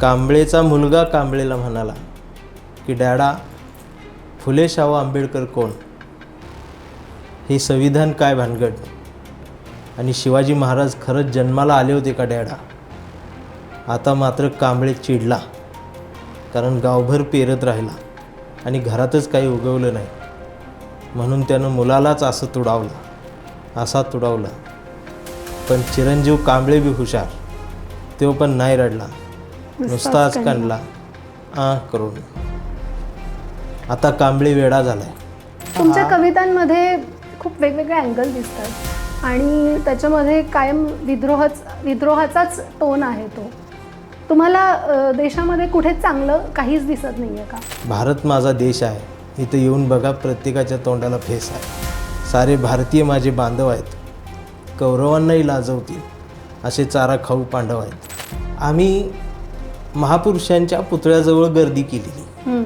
कांबळेचा मुलगा कांबळेला म्हणाला की डॅडा, फुले शाहू आंबेडकर कोण, हे संविधान काय भानगड, आणि शिवाजी महाराज खरंच जन्माला आले होते का डॅडा. आता मात्र कांबळे चिडला, कारण गावभर पेरत राहिला आणि घरातच काही उगवलं नाही. म्हणून त्यानं मुलालाच असा तुडावला. पण चिरंजीव कांबळे बी हुशार, तो पण नाही रडला, नुसताच काढला करून. आता कांबळे वेडा झालाय. तुमच्या कवितांमध्ये खूप वेगवेगळे अँगल दिसतात आणि त्याच्यामध्ये कायम विद्रोहाचाच टोन आहे तो. तुम्हाला देशामध्ये कुठे चांगलं काहीच दिसत नाही आहे का? भारत माझा देश आहे, इथं येऊन बघा, प्रत्येकाच्या तोंडाला फेस आहे. सारे भारतीय माझे बांधव आहेत, कौरवांनाही लाजवतील असे चारा खाऊ पांडव आहेत. आम्ही महापुरुषांच्या पुतळ्याजवळ गर्दी केलेली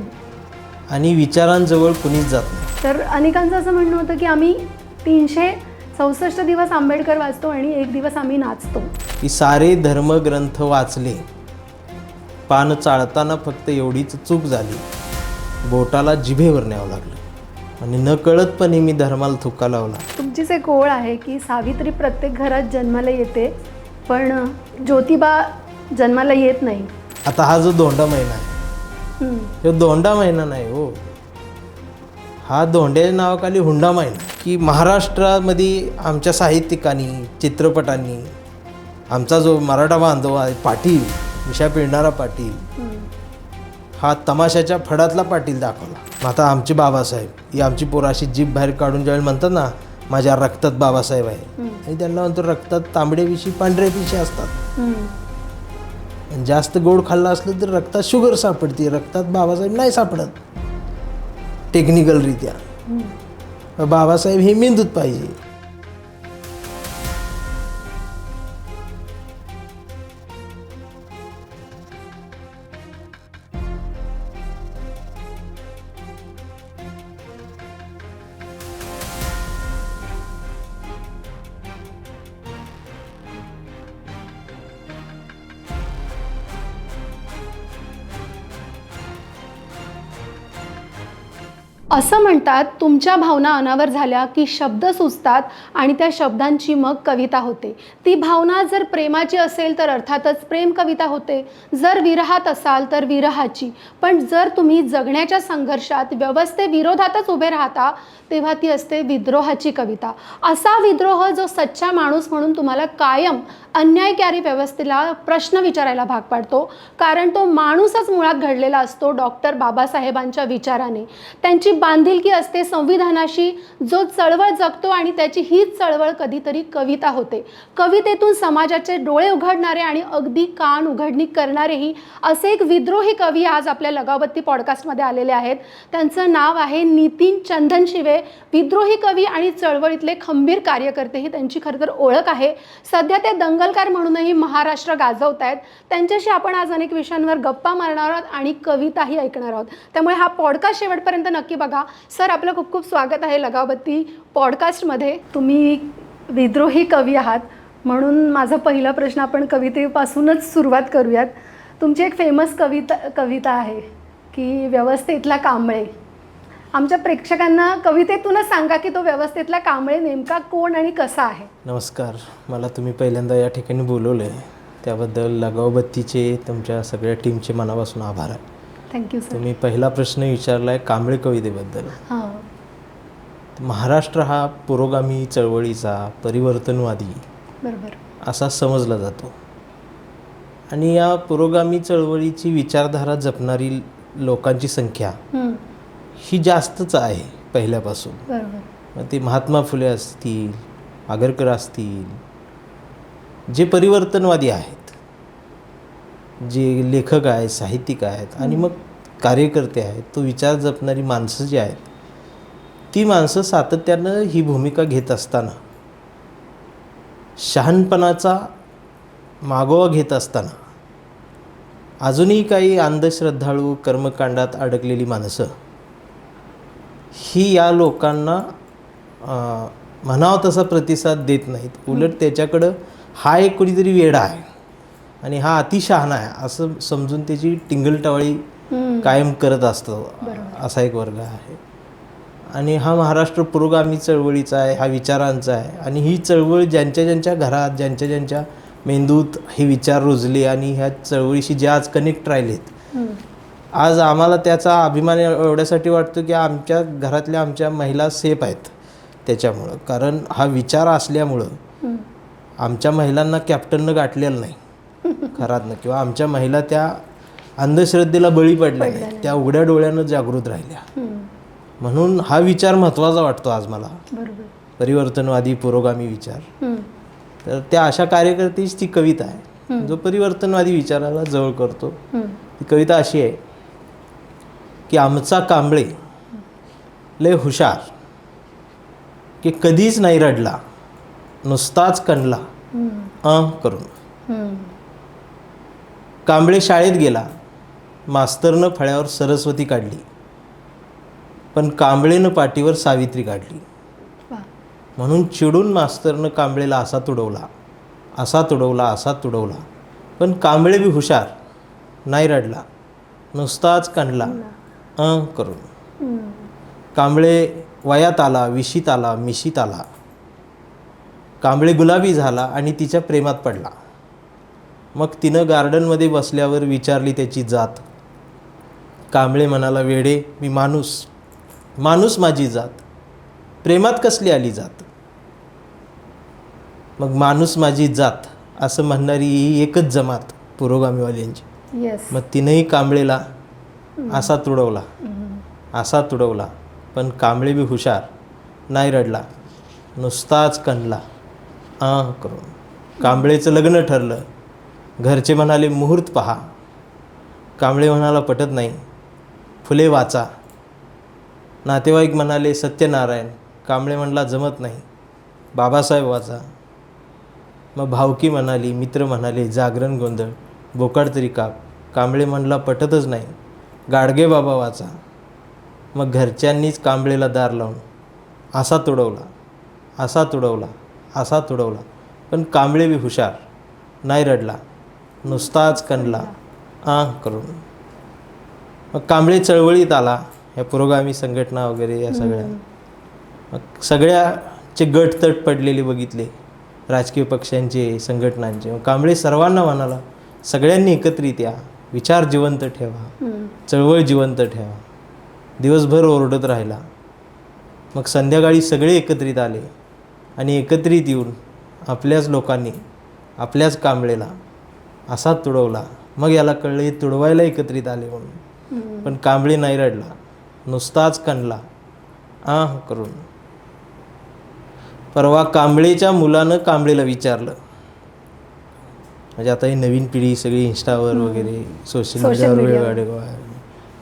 आणि विचारांजवळ कुणीच जात नाही. तर अनेकांचं असं म्हणणं होतं की आम्ही 366 दिवस आंबेडकर वाचतो आणि एक दिवस आम्ही नाचतो. की सारे धर्मग्रंथ वाचले, पान चाळताना फक्त एवढीच चूक झाली, बोटाला जिभेवर न्यावं लागलं आणि न कळतपणे मी धर्माला थुका लावला. तुमचीच एक ओळ आहे की सावित्री प्रत्येक घरात जन्माला येते, पण ज्योतिबा जन्माला येत नाही. आता हा जो धोंडा महिना आहे, तो धोंडा महिना नाही हो, हा धोंड्याच्या नावाखाली हुंडा महिना. की महाराष्ट्रामध्ये आमच्या साहित्यिकांनी, चित्रपटांनी आमचा जो मराठा बांधव आहे पाटील, विषा पिळणारा पाटील, हा तमाशाच्या फडातला पाटील दाखवला. आता आमचे बाबासाहेब, ही आमची पोराशी जीभ बाहेर काढून ज्यावेळी म्हणतात ना माझ्या रक्तात बाबासाहेब आहे, आणि त्यांना म्हणतो रक्तात तांबडे पिशी पांढऱ्या पिशी असतात. जास्त गोड खाल्लं असलं तर रक्तात शुगर सापडते, रक्तात बाबासाहेब नाही सापडत टेक्निकलरित्या. बाबासाहेब हे मेंदूत पाहिजे. असं म्हणतात तुमच्या भावना अनावर झाल्या की शब्द सुचतात आणि त्या शब्दांची मग कविता होते. ती भावना जर प्रेमाची असेल तर अर्थातच प्रेम कविता होते, जर विरहात असाल तर विरहाची. पण जर तुम्ही जगण्याच्या संघर्षात व्यवस्थेविरोधातच उभे राहता तेव्हा ती असते विद्रोहाची कविता. असा विद्रोह जो सच्चा माणूस म्हणून तुम्हाला कायम अन्यायकारी व्यवस्थेला प्रश्न विचारायला भाग पाडतो, कारण तो माणूसच मुळात घडलेला असतो डॉक्टर बाबासाहेबांच्या विचाराने. त्यांची बांधिलकी असते संविधानाशी, जो चळवळ जगतो आणि त्याची हीच चळवळ कधीतरी कविता होते. कवितेतून समाजाचे डोळे उघडणारे आणि अगदी कान उघडणी करणारेही असे एक विद्रोही कवी आज आपल्या लगावबत्ती पॉडकास्टमध्ये आलेले आहेत. त्यांचं नाव आहे नितीन चंदन शिवे. विद्रोही कवी आणि चळवळीतले खंबीर कार्यकर्ते ही त्यांची खरं तर ओळख आहे. सध्या ते दंगलकार म्हणूनही महाराष्ट्र गाजवत आहेत. त्यांच्याशी आपण आज अनेक विषयांवर गप्पा मारणार आहोत आणि कविताही ऐकणार आहोत. त्यामुळे हा पॉडकास्ट शेवटपर्यंत नक्की बघा. सर, आपलं खूप खूप स्वागत आहे लगावबत्ती पॉडकास्टमध्ये. तुम्ही विद्रोही कवी आहात म्हणून माझा पहिला प्रश्न आपण कवितेपासूनच सुरुवात करूयात. तुमची एक फेमस कविता आहे की व्यवस्थेतला कांबळे. आमच्या प्रेक्षकांना कवितेतूनच सांगा की तो व्यवस्थेतला कांबळे नेमका कोण आणि कसा आहे. नमस्कार. मला तुम्ही पहिल्यांदा या ठिकाणी बोलवले त्याबद्दल लगावबत्तीचे तुमच्या सगळ्या टीमचे मनापासून आभार आहे. Thank you sir. तुम्ही पहिला प्रश्न विचारला आहे कांबळे कवितेबद्दल. महाराष्ट्र हा पुरोगामी चळवळीचा, परिवर्तनवादी बरोबर असा समजला जातो आणि या पुरोगामी चळवळीची विचारधारा जपणारी लोकांची संख्या ही जास्तच आहे पहिल्यापासून. बरोबर. मग ते महात्मा फुले असतील, आगरकर असतील, जे परिवर्तनवादी आहेत, जे लेखक आहेत, साहित्यिक आहेत आणि मग कार्यकर्ते आहेत, तो विचार जपणारी माणसं जी आहेत, ती माणसं सातत्यानं ही भूमिका घेत असताना, शहाणपणाचा मागोवा घेत असताना, अजूनही काही अंधश्रद्धाळू कर्मकांडात अडकलेली माणसं ही या लोकांना म्हणावं तसा प्रतिसाद देत नाहीत. उलट त्याच्याकडं हा एक कुणीतरी वेडा आहे आणि हा अतिशहाणा आहे असं समजून त्याची टिंगलटवाळी कायम करत असतो, असा एक वर्ग आहे. आणि हा महाराष्ट्र पुरोगामी चळवळीचा आहे, हा विचारांचा आहे. आणि ही चळवळ ज्यांच्या ज्यांच्या घरात, ज्यांच्या ज्यांच्या मेंदूत हे विचार रुजले आणि ह्या चळवळीशी जे आज कनेक्ट राहिलेत, आज आम्हाला त्याचा अभिमान एवढ्यासाठी वाटतो की आमच्या घरातल्या आमच्या महिला सेफ आहेत त्याच्यामुळं. कारण हा विचार असल्यामुळं आमच्या महिलांना कॅप्टननं गाठलेलं नाही घरातनं, किंवा आमच्या महिला त्या अंधश्रद्धेला बळी पडल्या नाही, त्या उघड्या डोळ्यानं जागृत राहिल्या. म्हणून हा विचार महत्त्वाचा वाटतो आज मला, परिवर्तनवादी पुरोगामी विचार. तर त्या अशा कार्यकर्त्याची ती कविता आहे जो परिवर्तनवादी विचाराला जवळ करतो. ती कविता अशी आहे की आमचा कांबळे लय हुशार, की कधीच नाही रडला, नुसताच कणला करून. कांबळे शाळेत गेला, मास्तरनं फळ्यावर सरस्वती काढली, पण कांबळेनं पाठीवर सावित्री काढली. म्हणून चिडून मास्तरनं कांबळेला असा तुडवला, असा तुडवला, असा तुडवला, पण कांबळे बी हुशार, नाही रडला, नुसताच कणला करून. कांबळे वयात आला, विशीत आला, मिशीत आला. कांबळे गुलाबी झाला आणि तिच्या प्रेमात पडला. मग तिनं गार्डनमध्ये बसल्यावर विचारली त्याची जात. कांबळे म्हणाला, वेडे मी माणूस, माणूस माझी जात, प्रेमात कसली आली जात. मग माणूस माझी जात असं म्हणणारी ही एकच जमात पुरोगामीवाल्यांची. मग तिनंही कांबळेला असा तुडवला, असा तुडवला, पण कांबळे बी हुशार, नाही रडला, नुसताच कणला करून. कांबळेचं लग्न ठरलं. घरचे म्हणाले मुहूर्त पहा. कांबळे म्हणाला पटत नाही, फुले वाचा. नातेवाईक म्हणाले सत्यनारायण. कांबळे म्हणला जमत नाही, बाबासाहेब वाचा. मग भावकी म्हणाली, मित्र म्हणाले जागरण गोंधळ, बोकाड तरी काप. कांबळे म्हणला पटतच नाही, गाडगे बाबा वाचा. मग घरच्यांनीच कांबळेला दार लावून असा तुडवला, असा तुडवला, असा तुडवला, पण कांबळे बी हुशार, नाही रडला, नुसताच कणला करून. मग कांबळे चळवळीत आला, ह्या पुरोगामी संघटना वगैरे या सगळ्या. मग सगळ्याचे गट तट पडलेले बघितले, राजकीय पक्षांचे, संघटनांचे. मग कांबळे सर्वांना म्हणाला, सगळ्यांनी एकत्रित या, विचार जिवंत ठेवा, चळवळ जिवंत ठेवा. दिवसभर ओरडत राहिला. मग संध्याकाळी सगळे एकत्रित आले आणि एकत्रित येऊन आपल्याच लोकांनी आपल्याच कांबळेला असा तुडवला. मग याला कळले तुडवायला एकत्रित आले म्हणून, पण कांबळे नाही रडला, नुसताच कणला करून. परवा कांबळेच्या मुलानं कांबळेला विचारलं, म्हणजे आता ही नवीन पिढी सगळी इंस्टावर वगैरे सोशल मीडियावर वेळ.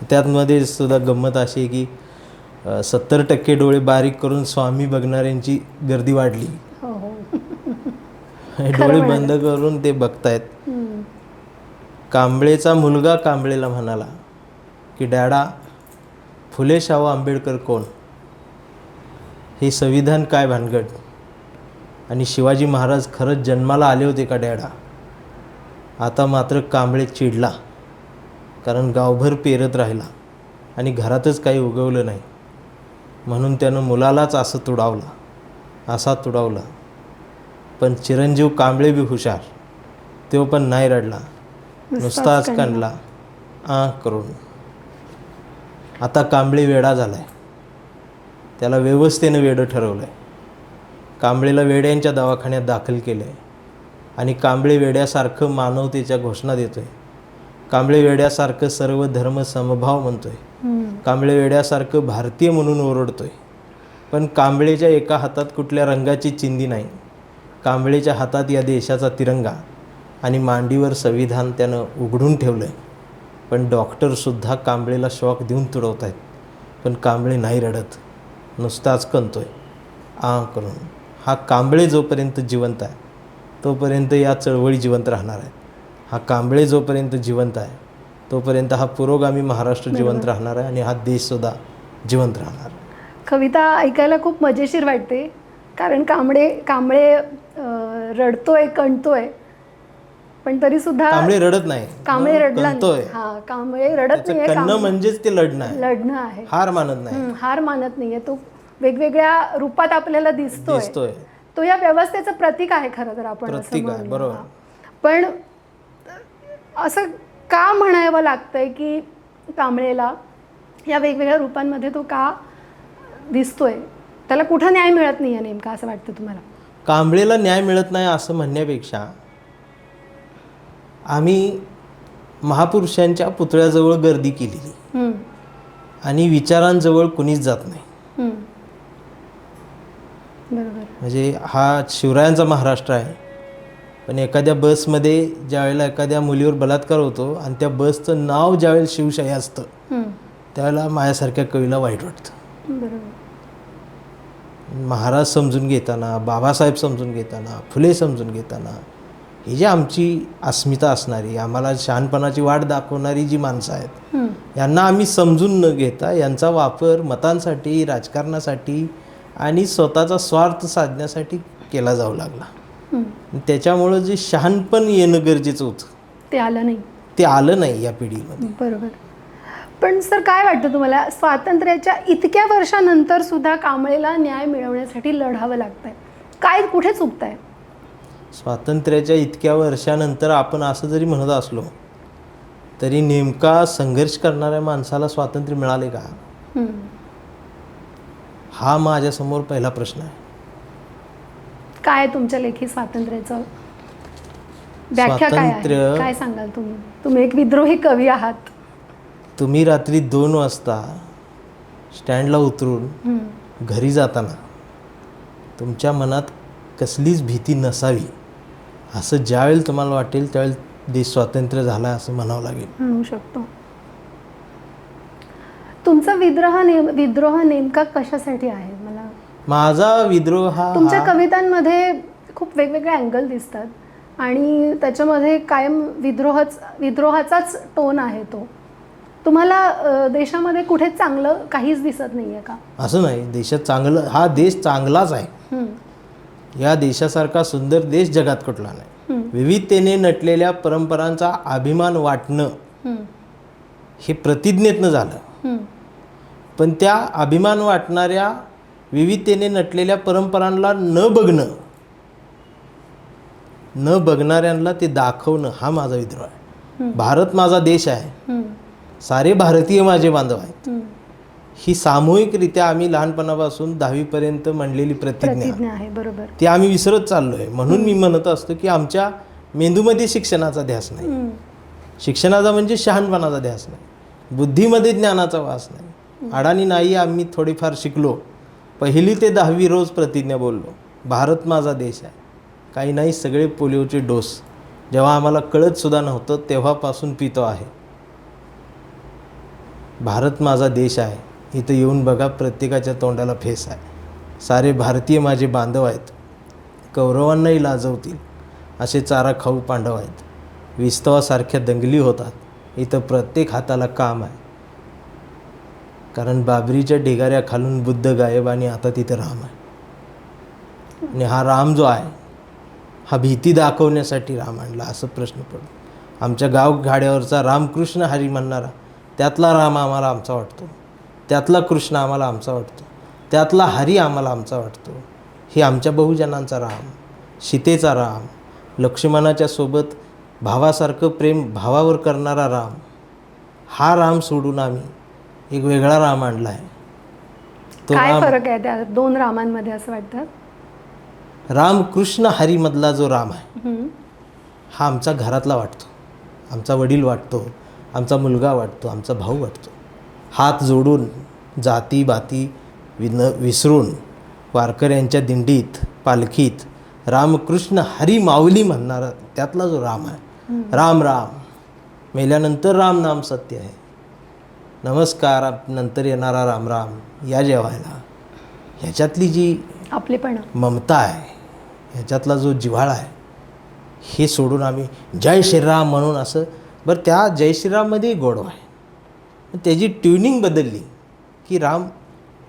त्यातमध्ये सुद्धा गंमत अशी आहे की 70% डोळे बारीक करून स्वामी बघणाऱ्यांची गर्दी वाढली. डोळे बंद करून ते बघतायत. कांबळेचा मुलगा कांबळेला म्हणाला की डॅडा, फुले शाहू आंबेडकर कोण, हे संविधान काय भानगड, आणि शिवाजी महाराज खरंच जन्माला आले होते का डॅडा. आता मात्र कांबळे चिडला, कारण गावभर पेरत राहिला आणि घरातच काही उगवलं नाही. म्हणून त्यानं मुलालाच असं तुडावला, असा तुडावला, पण चिरंजीव कांबळे बी हुशार, तो पण नाही रडला, नुसताच कणला करून. आता कांबळे वेडा झालाय, त्याला व्यवस्थेनं वेडं ठरवलंय. कांबळेला वेड्यांच्या दवाखान्यात दाखल केलंय आणि कांबळे वेड्यासारखं मानवतेच्या घोषणा देतोय. कांबळे वेड्यासारखं सर्व धर्म समभाव म्हणतोय. कांबळे वेड्यासारखं भारतीय म्हणून ओरडतोय. पण कांबळेच्या एका हातात कुठल्या रंगाची चिंधी नाही. कांबळेच्या हातात या देशाचा तिरंगा आणि मांडीवर संविधान त्यानं उघडून ठेवलं आहे. पण डॉक्टरसुद्धा कांबळेला शॉक देऊन तुडवत आहेत. पण कांबळे नाही रडत, नुसताच कणतोय करून. हा कांबळे जोपर्यंत जिवंत आहे तोपर्यंत या चळवळी जिवंत राहणार आहेत. हा कांबळे जोपर्यंत जिवंत आहे तोपर्यंत हा पुरोगामी महाराष्ट्र जिवंत राहणार आहे आणि हा देशसुद्धा जिवंत राहणार. कविता ऐकायला खूप मजेशीर वाटते, कारण कांबळे रडतोय, कणतोय, पण तरी सुद्धा कांबळे रडत नाही, कांबळे रडला कणतोय. नाही. हा, कांबळे रडत त्याचं नाहीये, कणणं म्हणजेच ते लढणं आहे, लढणं आहे, हार मानत नाही. हार मानत नाहीये. तो वेगवेगळ्या रूपात आपल्याला दिसतोय. तो या व्यवस्थेचं प्रतीक आहे खरं तर, आपण असं प्रतीक आहे, म्हणूया. बरोबर. पण असं का म्हणावं लागतंय की कांबळेला या वेगवेगळ्या रूपांमध्ये तो का दिसतोय? त्याला कुठं न्याय मिळत नाहीये नेमका, असं वाटतं तुम्हाला? कांबळेला न्याय मिळत नाही असं म्हणण्यापेक्षा आम्ही महापुरुषांच्या पुतळ्याजवळ गर्दी केलेली आणि विचारांजवळ कुणीच जात नाही. बरोबर. म्हणजे हा शिवरायांचा महाराष्ट्र आहे, पण एखाद्या बसमध्ये ज्यावेळेला एखाद्या मुलीवर बलात्कार होतो आणि त्या बसचं नाव ज्यावेळेला शिवशाही असतं त्यावेळेला माझ्यासारख्या कवीला वाईट वाटतं. बरोबर. महाराज समजून घेताना, बाबासाहेब समजून घेताना, फुले समजून घेताना, ही जी आमची अस्मिता असणारी, आम्हाला शहाणपणाची वाट दाखवणारी जी माणसं आहेत, यांना आम्ही समजून न घेता यांचा वापर मतांसाठी, राजकारणासाठी आणि स्वतःचा स्वार्थ साधण्यासाठी केला जाऊ लागला. त्याच्यामुळं जे शहाणपण येणं गरजेचं होतं ते आलं नाही, ते आलं नाही या पिढीमध्ये. बरोबर. पण सर, काय वाटतं तुम्हाला, स्वातंत्र्याच्या इतक्या वर्षानंतर सुद्धा कांबळेला न्याय मिळवण्यासाठी लढावं लागतंय? काय, कुठे चुकतंय? स्वातंत्र्याच्या इतक्या वर्षानंतर आपण असं जरी म्हणत असलो तरी नेमका संघर्ष करणाऱ्या माणसाला स्वातंत्र्य मिळाले का, हा माझ्यासमोर पहिला प्रश्न आहे. काय तुमच्या लेखी स्वातंत्र्याचं व्याख्या काय आहे? काय सांगाल तुम्ही? तुम्ही एक विद्रोही कवी आहात. तुम्ही रात्री 2 वाजता स्टँडला उतरून घरी जाताना तुमच्या मनात कसलीच भीती नसावी असं ज्यावेळेला तुम्हाला वाटेल त्यावेळेला देश स्वातंत्र्य झाला असं म्हणावं लागेल. म्हणू शकतो. तुमचा विद्रोह नेमका कशासाठी आहे? मला माझा विद्रोह हा तुमच्या कवितांमध्ये खूप वेगवेगळे अँगल दिसतात आणि त्याच्यामध्ये कायम विद्रोहाचाच टोन आहे. तो तुम्हाला देशामध्ये कुठे चांगलं काहीच दिसत नाहीये का? असं नाही, देशात चांगलं, हा देश चांगलाच आहे. या देशासारखा सुंदर देश जगात कुठला नाही. विविधतेने नटलेल्या परंपरांचा अभिमान वाटणं हे प्रतिज्ञेतनं झालं, पण त्या अभिमान वाटणाऱ्या विविधतेने नटलेल्या परंपरांना न बघणाऱ्यांना ते दाखवणं हा माझा विद्रोह आहे. भारत माझा देश आहे, सारे भारतीय माझे बांधव आहेत, ही सामूहिकरित्या आम्ही लहानपणापासून 10वीपर्यंत म्हणलेली प्रतिज्ञा आहे. बरोबर. ती आम्ही विसरत चाललोय. म्हणून मी म्हणत असतो की आमच्या मेंदूमध्ये शिक्षणाचा ध्यास नाही. शिक्षणाचा म्हणजे शहाणपणाचा ध्यास नाही, बुद्धीमध्ये ज्ञानाचा वास नाही. अडाणी नाही, आम्ही थोडीफार शिकलो. 1ली ते 10वी रोज प्रतिज्ञा बोललो, भारत माझा देश आहे. काही नाही, सगळे पोलिओचे डोस जेव्हा आम्हाला कळत सुद्धा नव्हतं तेव्हापासून पितो आहे. भारत माझा देश आहे, इथं येऊन बघा, प्रत्येकाच्या तोंडाला फेस आहे. सारे भारतीय माझे बांधव आहेत, कौरवांनाही लाजवतील असे चारा खाऊ पांडव आहेत. विस्तवासारख्या दंगली होतात, इथं प्रत्येक हाताला काम आहे. कारण बाबरीच्या ढिगाऱ्या खालून बुद्ध गायब आणि आता तिथं राम आहे. आणि हा राम जो आहे हा भीती दाखवण्यासाठी राम आणला असं प्रश्न पडतो. आमच्या गावगाड्यावरचा रामकृष्ण हरी म्हणणारा त्यातला राम आम्हाला आमचा वाटतो, त्यातला कृष्ण आम्हाला आमचा वाटतो, त्यातला हरी आम्हाला आमचा वाटतो. हे आमच्या बहुजनांचा राम, सीतेचा राम, लक्ष्मणाच्या सोबत भावासारखं प्रेम भावावर करणारा राम, हा राम सोडून आम्ही एक वेगळा राम आणला आहे. तो काय फरक आहे त्या 2 रामांमध्ये असं वाटतं? रामकृष्ण हरीमधला जो राम आहे हा आमचा घरातला वाटतो, आमचा वडील वाटतो, आमचा मुलगा वाटतो, आमचा भाऊ वाटतो. हात जोडून जाती बाती विसरून वारकऱ्यांच्या दिंडीत पालखीत रामकृष्ण हरी माऊली म्हणणारा त्यातला जो राम आहे. राम राम, मेल्यानंतर राम नाम सत्य आहे, नमस्कार नंतर येणारा राम राम या जेवायला. ह्याच्यातली जी आपलेपणा, ममता आहे, ह्याच्यातला जो जिव्हाळा आहे, हे सोडून आम्ही जय श्रीराम म्हणून असं. बरं, त्या जय श्रीराममध्ये गोडवा आहे, त्याची ट्युनिंग बदलली की राम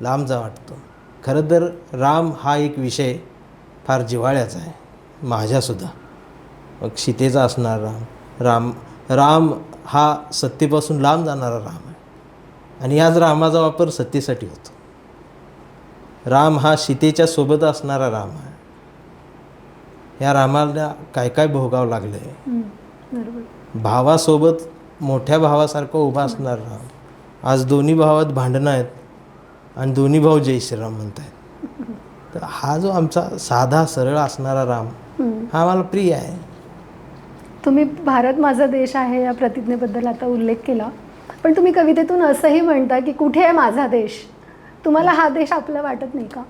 लांबचा वाटतो. खरं तर राम हा एक विषय फार जिव्हाळ्याचा आहे माझ्यासुद्धा. मग सीतेचा असणारा राम. राम हा सत्तेपासून लांब जाणारा राम आहे आणि याच रामाचा वापर सत्तेसाठी होतो. राम हा सीतेच्या सोबत असणारा राम आहे. या रामाला काय काय भोगावं लागलं आहे. बरोबर. भावासोबत मोठ्या भावासारखं उभा असणारा राम. आज दोन्ही भावात भांडणं आहेत आणि दोन्ही भाऊ जय श्रीराम म्हणत आहेत. तर हा जो आमचा साधा सरळ असणारा राम हा आम्हाला प्रिय आहे. तुम्ही भारत माझा देश आहे या प्रतिज्ञेबद्दल आता उल्लेख केला, पण तुम्ही कवितेतून असंही म्हणता की कुठे आहे माझा देश. तुम्हाला हा देश आपला वाटत नाही का?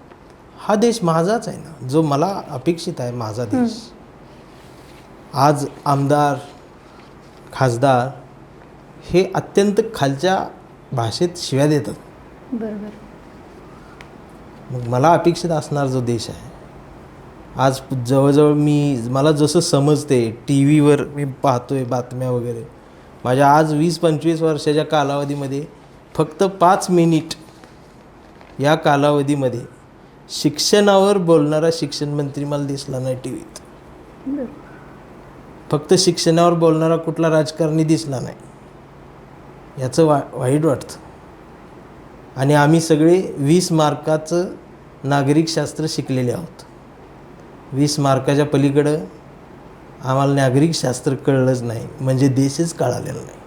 हा देश माझाच आहे ना, जो मला अपेक्षित आहे माझा देश. आज आमदार खासदार हे अत्यंत खालच्या भाषेत शिव्या देतात. बरोबर. मग मला अपेक्षित असणार जो देश आहे, आज जवळजवळ मला जसं समजते टी व्हीवर मी पाहतोय बातम्या वगैरे, माझ्या आज 20-25 वर्षाच्या कालावधीमध्ये फक्त 5 मिनिट या कालावधीमध्ये शिक्षणावर बोलणारा शिक्षण मंत्री मला दिसला नाही टी व्हीत. फक्त शिक्षणावर बोलणारा कुठला राजकारणी दिसला नाही. याचं वाईट वाटतं. आणि आम्ही सगळे 20 मार्काचं नागरिकशास्त्र शिकलेले आहोत. 20 मार्काच्या पलीकडं आम्हाला नागरिकशास्त्र कळलंच नाही, म्हणजे देशच कळालेला नाही.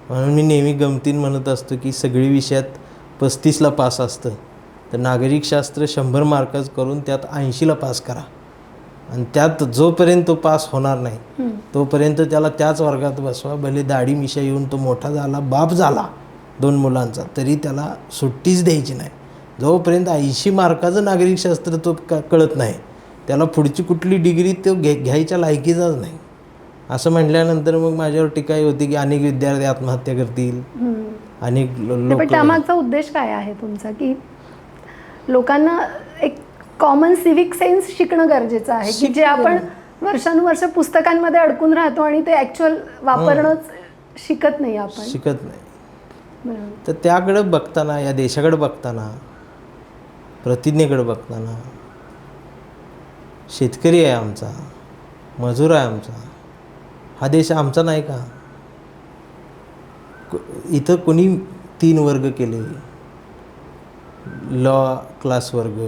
म्हणून मी नेहमी गमतीन म्हणत असतो की सगळी विषयात 35ला पास असतं, तर नागरिकशास्त्र 100 मार्काचं करून त्यात 80ला पास करा. आणि त्यात जोपर्यंत तो पास होणार नाही तोपर्यंत त्याला त्याच वर्गात बसवा. भले दाढी मिशा येऊन तो मोठा झाला, बाप झाला 2 मुलांचा, तरी त्याला सुट्टीच द्यायची नाही. जोपर्यंत 80 मार्काचं नागरिकशास्त्र तो कळत नाही, त्याला पुढची कुठली डिग्री तो घ्यायच्या लायकीचाच नाही. असं म्हटल्यानंतर मग माझ्यावर टीका होती की अनेक विद्यार्थी आत्महत्या करतील, अनेक लोक. पण त्यामागचा उद्देश काय आहे तुमचा? की लोकांना एक कॉमन सिव्हिक सेन्स शिकणं गरजेचं आहे, की जे आपण वर्षानुवर्ष पुस्तकांमध्ये अडकून राहतो आणि ते ॲक्च्युअल वापरणंच शिकत नाही आपण. शिकत नाही. तर त्याकडे बघताना, या देशाकडे बघताना, प्रतिज्ञेकडे बघताना, शेतकरी आहे आमचा, मजूर आहे आमचा, हा देश आमचा नाही का? इथं कोणी 3 वर्ग केले, लॉ क्लास वर्ग,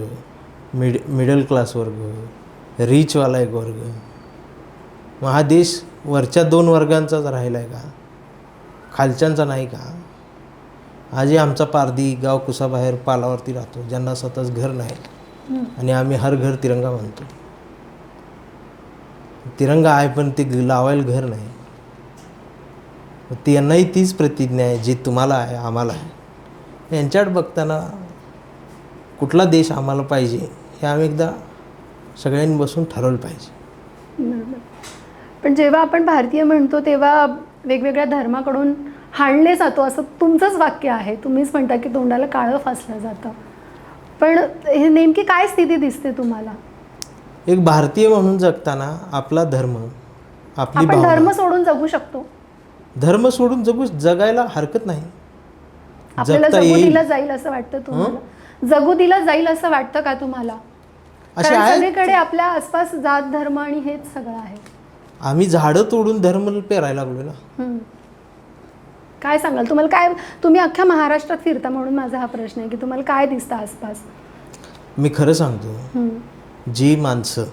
मिडल क्लास वर्ग, रिचवाला एक वर्ग. मग हा देश वरच्या 2 वर्गांचाच राहिला आहे का? खालच्यांचा नाही का? आजही आमचा पारधी गाव कुसाबाहेर पालावरती राहतो, ज्यांना स्वतःच घर नाही, आणि आम्ही हर घर तिरंगा म्हणतो. तिरंगा आहे पण ते लावायला घर नाही. त्यांनाही तीच प्रतिज्ञा आहे जी तुम्हाला आहे, आम्हाला आहे. यांच्याकडे बघताना कुठला देश आम्हाला पाहिजे हे आम्ही एकदा सगळ्यांनी बसून ठरवलं पाहिजे. पण जेव्हा आपण भारतीय म्हणतो तेव्हा वेगवेगळ्या धर्माकडून हाणले जातो असं तुमचंच वाक्य आहे. तुम्हीच म्हणता की तोंडाला काळं फासलं जातं. पण हे नेमकी काय स्थिती दिसते तुम्हाला? एक भारतीय म्हणून जगताना आपला धर्म, आपली आपण धर्म सोडून जगू शकतो. धर्म सोडून जगायला हरकत नाही. आपल्याला जगू दिलं जाईल असं वाटतं तुम्हाला? जगू दिलं जाईल असं वाटतं का तुम्हाला? सगळीकडे आपल्या आसपास जात धर्म आणि हेच सगळं आहे. आम्ही झाडं तोडून धर्म पेरायला लागलो ना. काय सांगाल? तुम्हाला काय, तुम्ही अख्ख्या महाराष्ट्रात फिरता म्हणून माझा हा प्रश्न आहे की तुम्हाला काय दिसतं आसपास? मी खरं सांगतो, जी माणसं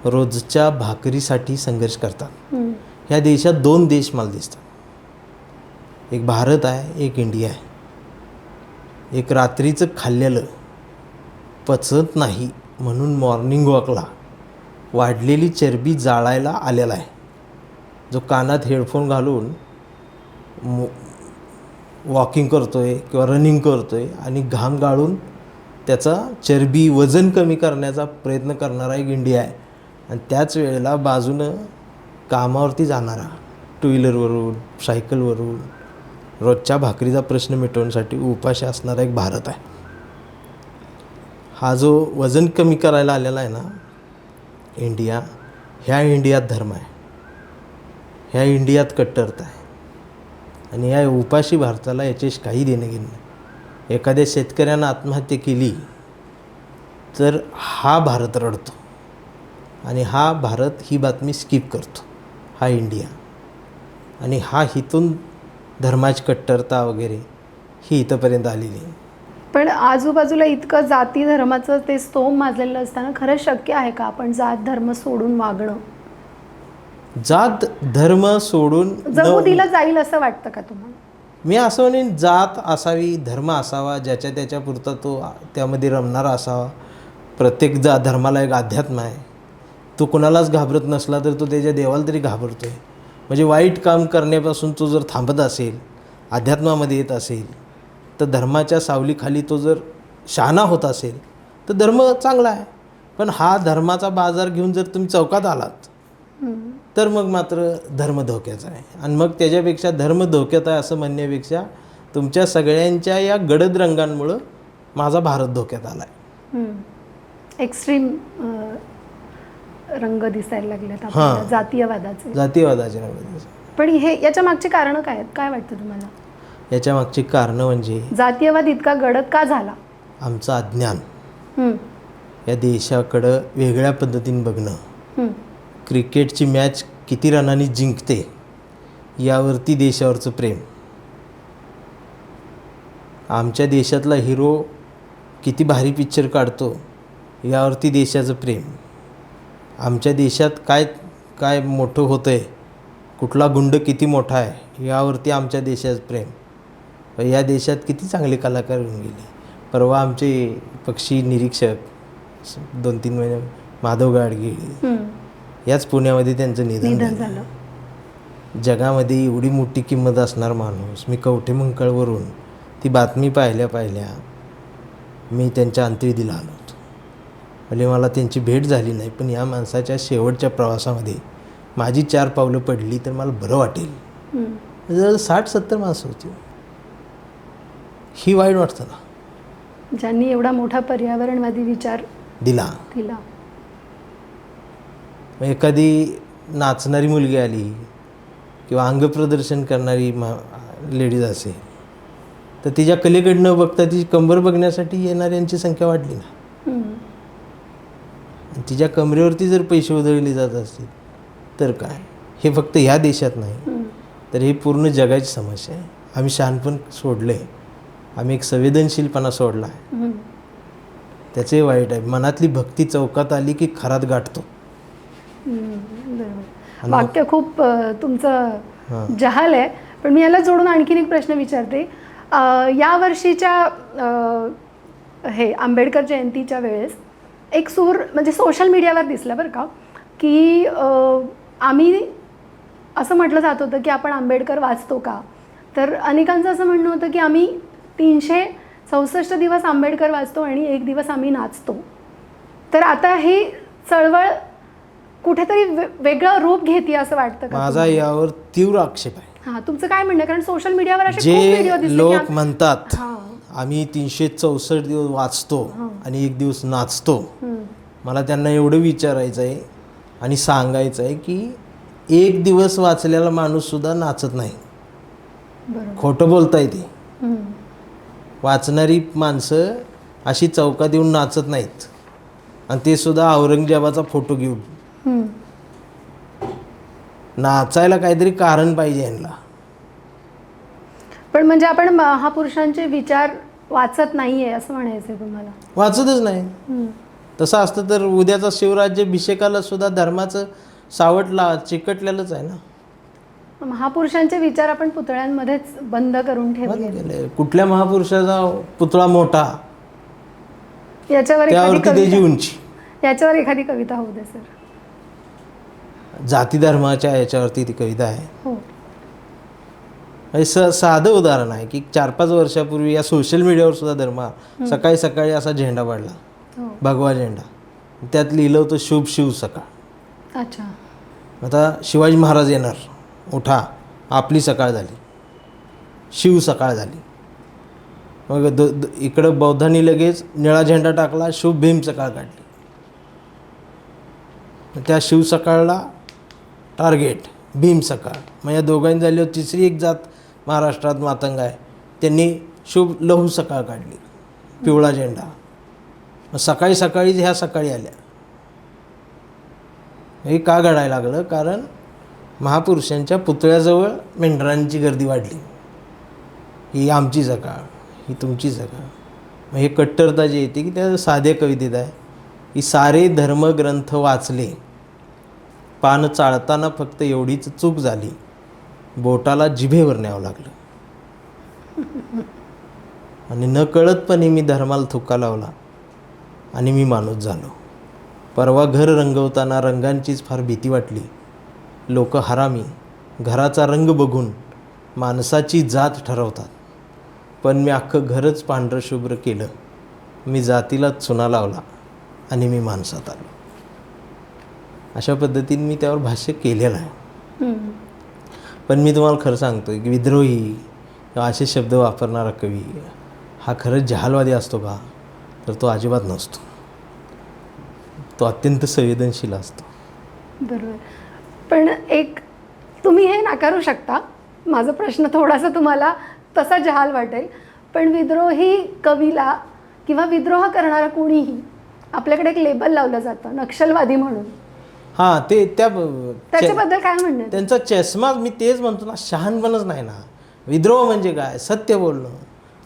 रोजच्या भाकरीसाठी संघर्ष करतात, ह्या देशात 2 देश मला दिसतात. एक भारत आहे, एक इंडिया आहे. एक रात्रीचं खाल्लेलं पचत नाही म्हणून मॉर्निंग वॉकला वाढलेली चरबी जाळायला आलेला आहे, जो कानात हेडफोन घालून वॉकिंग करतोय किंवा रनिंग करतोय आणि घाम गाळून त्याचा चरबी वजन कमी करण्याचा प्रयत्न करणारा एक इंडिया आहे. आणि त्याच वेळेला बाजूनं कामावरती जाणारा, 2 व्हीलरवरून, सायकलवरून, रोजच्या भाकरीचा प्रश्न मिटवण्यासाठी उपाशी असणारा एक भारत आहे. हा जो वजन कमी करायला आलेला आहे ना इंडिया, ह्या इंडियात धर्म आहे, ह्या इंडियात कट्टरता आहे. आणि या उपाशी भारताला याच्याशी काही देणं घेणं नाही. एखाद्या शेतकऱ्यानं आत्महत्या केली तर हा भारत रडतो आणि हा भारत ही बातमी स्किप करतो, हा इंडिया. आणि हा इथून धर्माची कट्टरता वगैरे ही इथंपर्यंत आलेली आहे. पण आजूबाजूला इतकं जाती धर्माचं ते स्तोम माजलेलं असताना खरंच शक्य आहे का आपण जात धर्म सोडून वागणं? जात धर्म सोडून जगू दिलं जाईल असं वाटतं का तुम्हाला? मी असं म्हणेन, जात असावी, धर्म असावा, ज्याच्या त्याच्यापुरता तो त्यामध्ये रमणारा असावा. प्रत्येक धर्माला एक अध्यात्म आहे. तो कुणालाच घाबरत नसला तर तो त्याच्या देवाला तरी घाबरतो आहे. म्हणजे वाईट काम करण्यापासून तो जर थांबत असेल, अध्यात्मामध्ये येत असेल, तर धर्माच्या सावलीखाली तो जर शहाणा होत असेल तर धर्म चांगला आहे. पण हा धर्माचा बाजार घेऊन जर तुम्ही चौकात आलात तर मग मात्र धर्म धोक्याचा आहे. आणि मग त्याच्यापेक्षा धर्म धोक्यात आहे असं म्हणण्यापेक्षा तुमच्या सगळ्यांच्या या गडद रंगांमुळं माझा भारत धोक्यात आला आहे. एक्स्ट्रीम रंग दिसायला लागलेत आपल्याला, जातीयवादाचे रंग. पण याच्या मागची कारणं काय आहेत? काय वाटतं तुम्हाला? याच्या मागची कारणं म्हणजे जातीयवाद इतका गडद का झाला? आमचं अज्ञान. या देशाकडं वेगळ्या पद्धतीने बघणं. क्रिकेटची मॅच किती रनांनी जिंकते यावरती देशावरचं प्रेम. आमच्या देशातला हिरो किती भारी पिक्चर काढतो यावरती देशाचं प्रेम. आमच्या देशात काय काय मोठं होतं आहे, कुठला गुंड किती मोठा आहे यावरती आमच्या देशाचं प्रेम. या देशात किती चांगले कलाकार होऊन गेले. परवा आमचे पक्षी निरीक्षक 2-3 महिने माधव गाडगीळ याच पुण्यामध्ये त्यांचं निधन झालं. जगामध्ये एवढी मोठी किंमत असणार माणूस. मी कवठेमंकाळवरून ती बातमी पाहिल्या मी त्यांच्या अंत्यविधीला आलो होतो. म्हणजे मला त्यांची भेट झाली नाही, पण या माणसाच्या शेवटच्या प्रवासामध्ये माझी 4 पावलं पडली तर मला बरं वाटेल. जर 60-70 माणसं होती. ही वाईट वाटतं ना, ज्यांनी एवढा मोठा पर्यावरणवादी विचार दिला. एखादी नाचणारी मुलगी आली किंवा अंगप्रदर्शन करणारी लेडीज असेल तर तिच्या कलेकडनं बघता तिची कंबर बघण्यासाठी येणाऱ्यांची संख्या वाढली ना. तिच्या कमरेवरती जर पैसे उधळले जात असतील तर काय, हे फक्त ह्या देशात नाही तर हे पूर्ण जगाची समस्या आहे. आम्ही शहाणपण सोडलं आहे, आम्ही एक संवेदनशीलपणा सोडला आहे. त्याचे वाईट आहे. मनातली भक्ती चौकात आली की खरात गाठतो. वाक्य खूप तुमचं जहाल आहे. पण मी याला जोडून आणखीन एक प्रश्न विचारते. या वर्षीच्या हे आंबेडकर जयंतीच्या वेळेस एक सूर म्हणजे सोशल मीडियावर दिसला बरं का, की आम्ही असं म्हटलं जात होतं की आपण आंबेडकर वाचतो का, तर अनेकांचं असं म्हणणं होतं की आम्ही 364 दिवस आंबेडकर वाचतो आणि 1 दिवस आम्ही नाचतो. तर आता ही चळवळ कुठेतरी वेगळं रूप घेते असं वाटतं का? माझा यावर तीव्र आक्षेप आहे. हां, तुमचं काय म्हणणं? कारण सोशल मीडियावर असे खूप व्हिडिओ दिसले जे लोक म्हणतात आम्ही 364 दिवस वाचतो आणि 1 दिवस नाचतो, मला त्यांना एवढं विचारायचं आहे आणि सांगायचं आहे की 1 दिवस वाचलेला माणूससुद्धा नाचत नाही. खोटं बोलता येते. वाचणारी माणसं अशी चौकात येऊन नाचत नाहीत, आणि ते सुद्धा औरंगजेबाचा फोटो घेऊन. नाचायला काहीतरी कारण पाहिजे यांना. पण म्हणजे आपण महापुरुषांचे विचार वाचत नाहीये असं म्हणायचं तुम्हाला? वाचतच नाही. तसं असतं तर उद्याचा शिवराज्याभिषेकाला सुद्धा धर्माचं सावटला चिकटलेलंच आहे ना. महापुरुषांचे विचार आपण पुतळ्यांमध्येच बंद करून ठेवले. कुठल्या महापुरुषाचा पुतळा मोठा याच्यावर त्याची उंची, याच्यावर एखादी कविता होऊ दे सर. जाती धर्माच्या याच्यावरती ती कविता आहे. हो. साधं उदाहरण आहे की 4-5 वर्षापूर्वी या सोशल मीडियावर सुद्धा धर्म सकाळी सकाळी असा झेंडा पाडला, भगवा झेंडा. त्यात लिहिलं होतं शुभ शिव सकाळ. अच्छा. आता शिवाजी महाराज येणार, उठा, आपली सकाळ झाली, शिव सकाळ झाली. मग इकडं बौद्धांनी लगेच निळा झेंडा टाकला, शुभ भीम सकाळ काढली. त्या शिव सकाळला टार्गेट भीम सकाळ. मग या दोघांनी झाल्यावर तिसरी एक जात महाराष्ट्रात मातंग आहे, त्यांनी शुभ लहू सकाळ काढली, पिवळा झेंडा. मग सकाळी सकाळीच ह्या सकाळी आल्या. हे का घडायला लागलं? कारण महापुरुषांच्या पुतळ्याजवळ मेंढरांची गर्दी वाढली. ही आमची सकाळ, ही तुमची सकाळ. मग हे कट्टरता जी येते की त्या साध्या कवितेत आहे की सारे धर्मग्रंथ वाचले, पान चाळताना फक्त एवढीच चूक झाली, बोटाला जिभेवर न्यावं लागलं. आणि न कळतपणे मी धर्माला थुका लावला आणि मी माणूस झालो. परवा घर रंगवताना रंगांचीच फार भीती वाटली. लोक हरामी घराचा रंग बघून माणसाची जात ठरवतात, पण मी अख्खं घरच पांढरं शुभ्र केलं. मी जातीला चुना लावला आणि मी माणसात आलो. अशा पद्धतीने मी त्यावर भाष्य केलेलं आहे. पण मी तुम्हाला खरं सांगतो की विद्रोही किंवा असे शब्द वापरणारा कवी हा खरंच जहालवादी असतो का? तर तो अजिबात नसतो. तो अत्यंत संवेदनशील असतो. बरोबर. पण एक तुम्ही हे नाकारू शकता, माझा प्रश्न थोडासा तुम्हाला तसा जहाल वाटेल, पण विद्रोही कवीला किंवा विद्रोह करणारा कोणीही आपल्याकडे एक लेबल लावलं जातं नक्षलवादी म्हणून. हां, ते त्याच्याबद्दल काय म्हणणं आहे? त्यांचा चष्मा, मी तेच म्हणतो ना, शहाणपणच नाही ना. विद्रोह म्हणजे काय? सत्य बोलणं.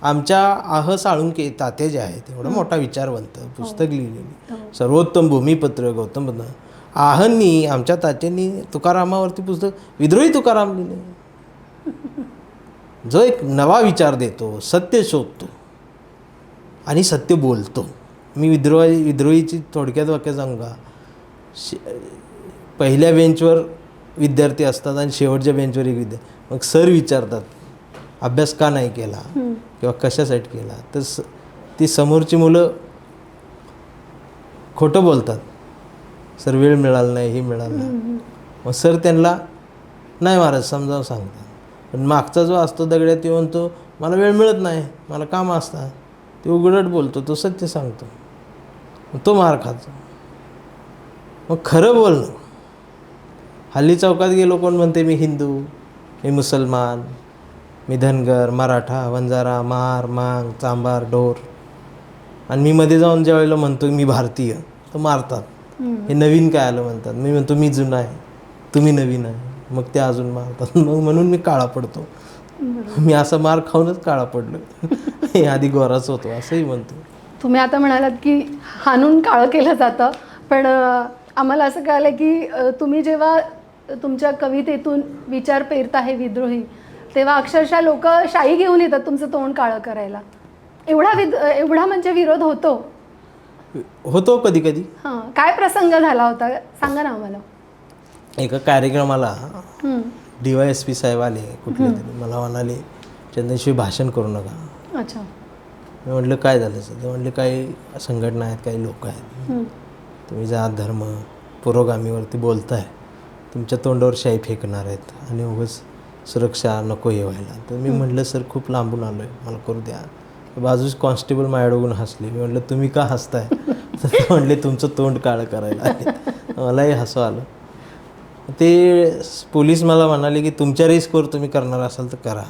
आमच्या आह साळुंके ताते जे आहेत, एवढा मोठा विचारवंत, पुस्तक लिहिलेली, सर्वोत्तम भूमिपत्र गौतम बुद्ध, आहंनी आमच्या तात्यांनी तुकारामावरती पुस्तक विद्रोही तुकाराम लिहिले, जो एक नवा विचार देतो, सत्य शोधतो आणि सत्य बोलतो. मी विद्रोहीची थोडक्यात वाक्य सांगू का? पहिल्या बेंचवर विद्यार्थी असतात आणि शेवटच्या बेंचवर एक विद्यार्थी. मग सर विचारतात अभ्यास का नाही केला किंवा कशासाठी केला, तर ती समोरची मुलं खोटं बोलतात. सर वेळ मिळाला नाही, हे मिळालं नाही. मग सर त्यांना नाही महाराज समजावून सांगतात. पण मागचा जो असतो दगड्यात, ते म्हणतो मला वेळ मिळत नाही, मला कामं असतात. ते उघडट बोलतो, तो सत्य सांगतो, तो मार खातो. मग खरं बोलणं. हल्ली चौकात गेलो, कोण म्हणते मी हिंदू, मी मुसलमान, मी धनगर, मराठा, वंजारा, महार, मांग, चांभार, ढोर, आणि मी मध्ये जाऊन ज्या वेळेला म्हणतो मी भारतीय, तर मारतात. हे नवीन काय आलं म्हणतात. मी म्हणतो मी जुना आहे, तुम्ही नवीन आहे, मग ते अजून मारतात. मग म्हणून मी काळा पडतो. मी असा मार खाऊनच काळा पडलो. हे आधी गोराच होतो असंही म्हणतो. तुम्ही आता म्हणालात की हाणून काळं केलं जातं, पण आम्हाला असं कळलं की तुम्ही जेव्हा तुमच्या कवितेतून विचार पेरता हे विद्रोही, तेव्हा अक्षरशः लोक शाई घेऊन येतात तुमचं तोंड काळं करायला. एवढा म्हणजे विरोध होतो कधी कधी. हां, काय प्रसंग झाला होता सांगा ना आम्हाला. एका कार्यक्रमाला DYSP साहेब आले कुठले तरी, मला म्हणाले चंदनशिवाय भाषण करू नका. अच्छा. मी म्हटलं काय झालं सर? ते म्हटले काही संघटना आहेत, काही लोक आहेत, तुम्ही जात धर्म पुरोगामीवरती बोलताय, तुमच्या तोंडावर शाई फेकणार आहेत आणि उगाच सुरक्षा नको हे व्हायला. तर मी म्हटलं सर खूप लांबून आलो आहे, मला करू द्या. बाजूच कॉन्स्टेबल माझ्या बघून हसले. मी म्हटलं तुम्ही का हसताय? तर ते म्हटले तुमचं तोंड काळं करायला आले. मलाही हसू आलं. ते पोलीस मला म्हणाले की तुमच्या रिस्कवर तुम्ही करणार असाल तर करा.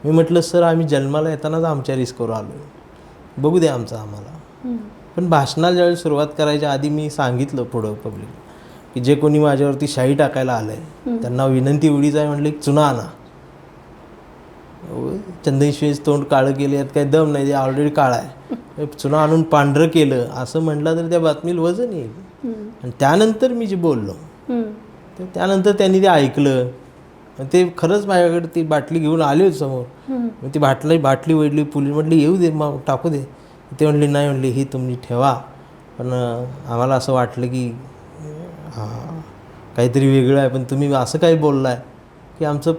मी म्हटलं सर आम्ही जन्माला येतानाच आमच्या रिस्कवर आलो आहे, बघू द्या आमचं आम्हाला. पण भाषणाला ज्यावेळी सुरुवात करायच्या आधी मी सांगितलं पुढं पब्लिक की जे कोणी माझ्यावरती शाई टाकायला आलं आहे त्यांना विनंती एवढीच आहे, म्हटलं एक चुना आणा. चंदनशिवायचं तोंड काळं केलं, यात काही दम नाही, ते ऑलरेडी काळं आहे. चुना आणून पांढरं केलं असं म्हटलं तर त्या बातमीला वजन येईल. आणि त्यानंतर मी जे बोललो, तर त्यानंतर त्यांनी ते ऐकलं. ते खरंच माझ्याकडे ती बाटली घेऊन आले होते समोर. मग ती बाटली वडली. पोलीस म्हटली येऊ दे, मग टाकू दे. ते म्हणले नाही, म्हणले ही तुम्ही ठेवा, पण आम्हाला असं वाटलं की काहीतरी वेगळं आहे, पण तुम्ही असं काही बोललाय की आमचं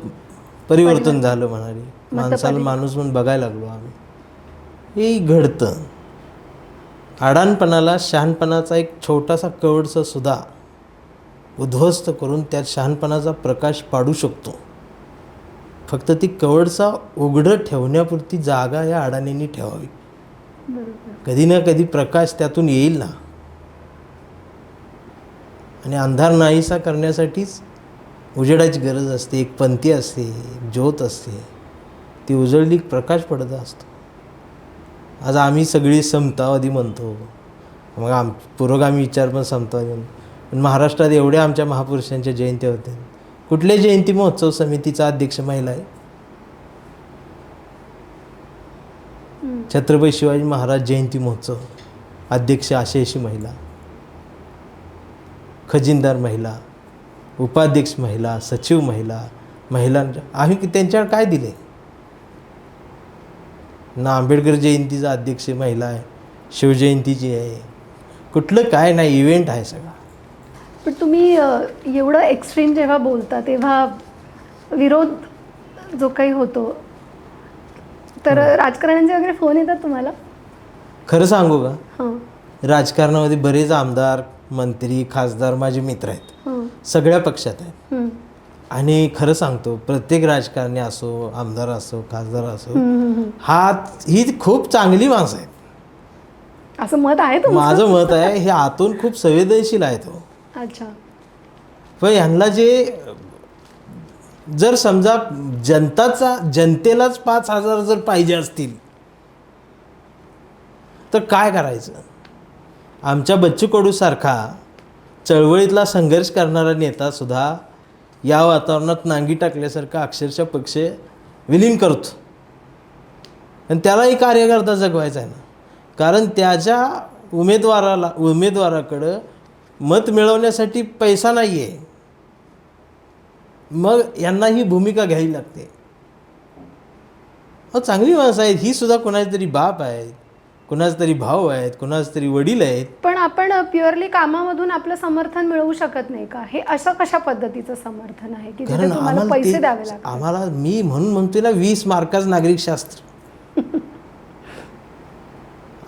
परिवर्तन झालं म्हणाले. माणसाला माणूस म्हणून बघायला लागलो आम्ही. हे घडतं. अडाणपणाला शहाणपणाचा एक छोटासा कवडसा सुद्धा उद्ध्वस्त करून त्यात शहाणपणाचा प्रकाश पाडू शकतो. फक्त ती कवडसा उघडं ठेवण्यापुरती जागा या अडाणींनी ठेवावी. कधी ना कधी प्रकाश त्यातून येईल ना. आणि अंधार नाहीसा करण्यासाठीच उजेडाची गरज असते, एक पंथी असते, एक ज्योत असते, ती उजळली प्रकाश पडत असतो. आज आम्ही सगळी समतावादी म्हणतो, मग पुरोगामी विचार पण समतावादी म्हणतो. पण महाराष्ट्रात एवढ्या आमच्या महापुरुषांच्या जयंत्या होत्या. कुठल्या जयंती महोत्सव समितीचा अध्यक्ष महिला आहे? छत्रपती शिवाजी महाराज जयंती महोत्सव अध्यक्ष अशी महिला, खजिनदार महिला, उपाध्यक्ष महिला, सचिव महिला, महिलांच्या आम्ही त्यांच्यावर काय दिले ना? आंबेडकर जयंतीचा अध्यक्ष महिला आहे, शिवजयंतीची आहे, कुठलं काय नाही, इव्हेंट आहे सगळा. पण तुम्ही एवढं एक्स्ट्रीम जेव्हा बोलता तेव्हा विरोध जो काही होतो तर राजकारण्यांचे वगैरे फोन येतात तुम्हाला? खरं सांगू का, हां राजकारणामध्ये बरेच आमदार, मंत्री, खासदार माझे मित्र आहेत, हां सगळ्या पक्षात आहेत. हं. आणि खरं सांगतो, प्रत्येक राजकारणी असो, आमदार असो, खासदार असो, ही खूप चांगली माणसं आहेत. असं मत आहे तुमचं? माझं मत आहे, हे आतून खूप संवेदनशील आहेत हो. अच्छा. पण ह्यांना जर समजा जनतेलाच 5,000 जर पाहिजे असतील तर काय करायचं? आमच्या बच्चू कडू सारखा चळवळीतला संघर्ष करणारा नेता सुद्धा या वातावरणात नांगी टाकल्यासारखा अक्षरशः पक्ष विलीन करतो. आणि त्यालाही कार्यकर्ता जगवायचा आहे ना, कारण त्याच्या उमेदवाराकडं मत मिळवण्यासाठी पैसा नाही आहे. मग यांना ही भूमिका घ्यावी लागते. चांगली माणसं आहेत, ही सुद्धा कोणाचे तरी बाप आहेत, कुणाचे तरी भाऊ आहेत, कुणाचे तरी वडील आहेत. पण आपण प्युअरली कामामधून आपलं समर्थन मिळवू शकत नाही का? हे असं कशा पद्धतीचं समर्थन आहे की जिथे तुम्हाला पैसे द्यावे लागतात? आम्हाला, मी म्हणून म्हणतोय ना, 20 मार्काचं नागरिकशास्त्र.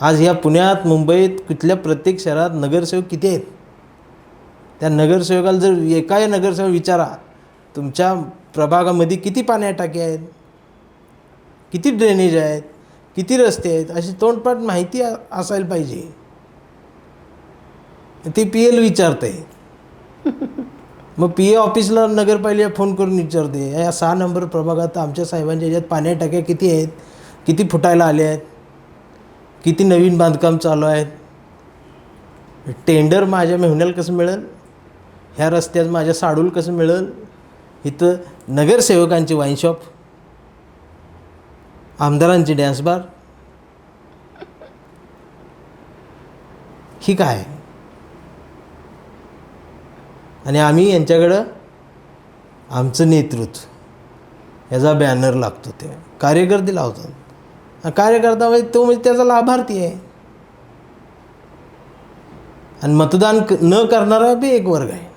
आज या पुण्यात, मुंबईत, कुठल्या प्रत्येक शहरात नगरसेवक किती आहेत? त्या नगरसेवकाला जर एका नगरसेवक विचारा, तुमच्या प्रभागामध्ये किती पाण्या टाकी आहेत, किती ड्रेनेज आहेत, किती रस्ते आहेत, अशी तोंडपाठ माहिती असायला पाहिजे. ते PL विचारते. मग PA ऑफिसला नगरपालिका फोन करून विचारते, या 6 नंबर प्रभागात आमच्या साहेबांच्या ह्याच्यात पाण्या टाक्या किती आहेत, किती फुटायला आले आहेत, किती नवीन बांधकाम चालू आहेत, टेंडर माझ्या मेहुण्याला कसं मिळेल, ह्या रस्त्यात माझ्या साडूल कसं मिळेल, इथं नगरसेवकांची वाईन शॉप, आमदारांची डॅन्स बार, ही काय? आणि आम्ही यांच्याकडं आमचं नेतृत्व याचा बॅनर लागतो, ते कार्यकर्ते लावतात. कार्यकर्ता म्हणजे त्याचा लाभार्थी आहे. आणि मतदान न करणारा बी एक वर्ग आहे,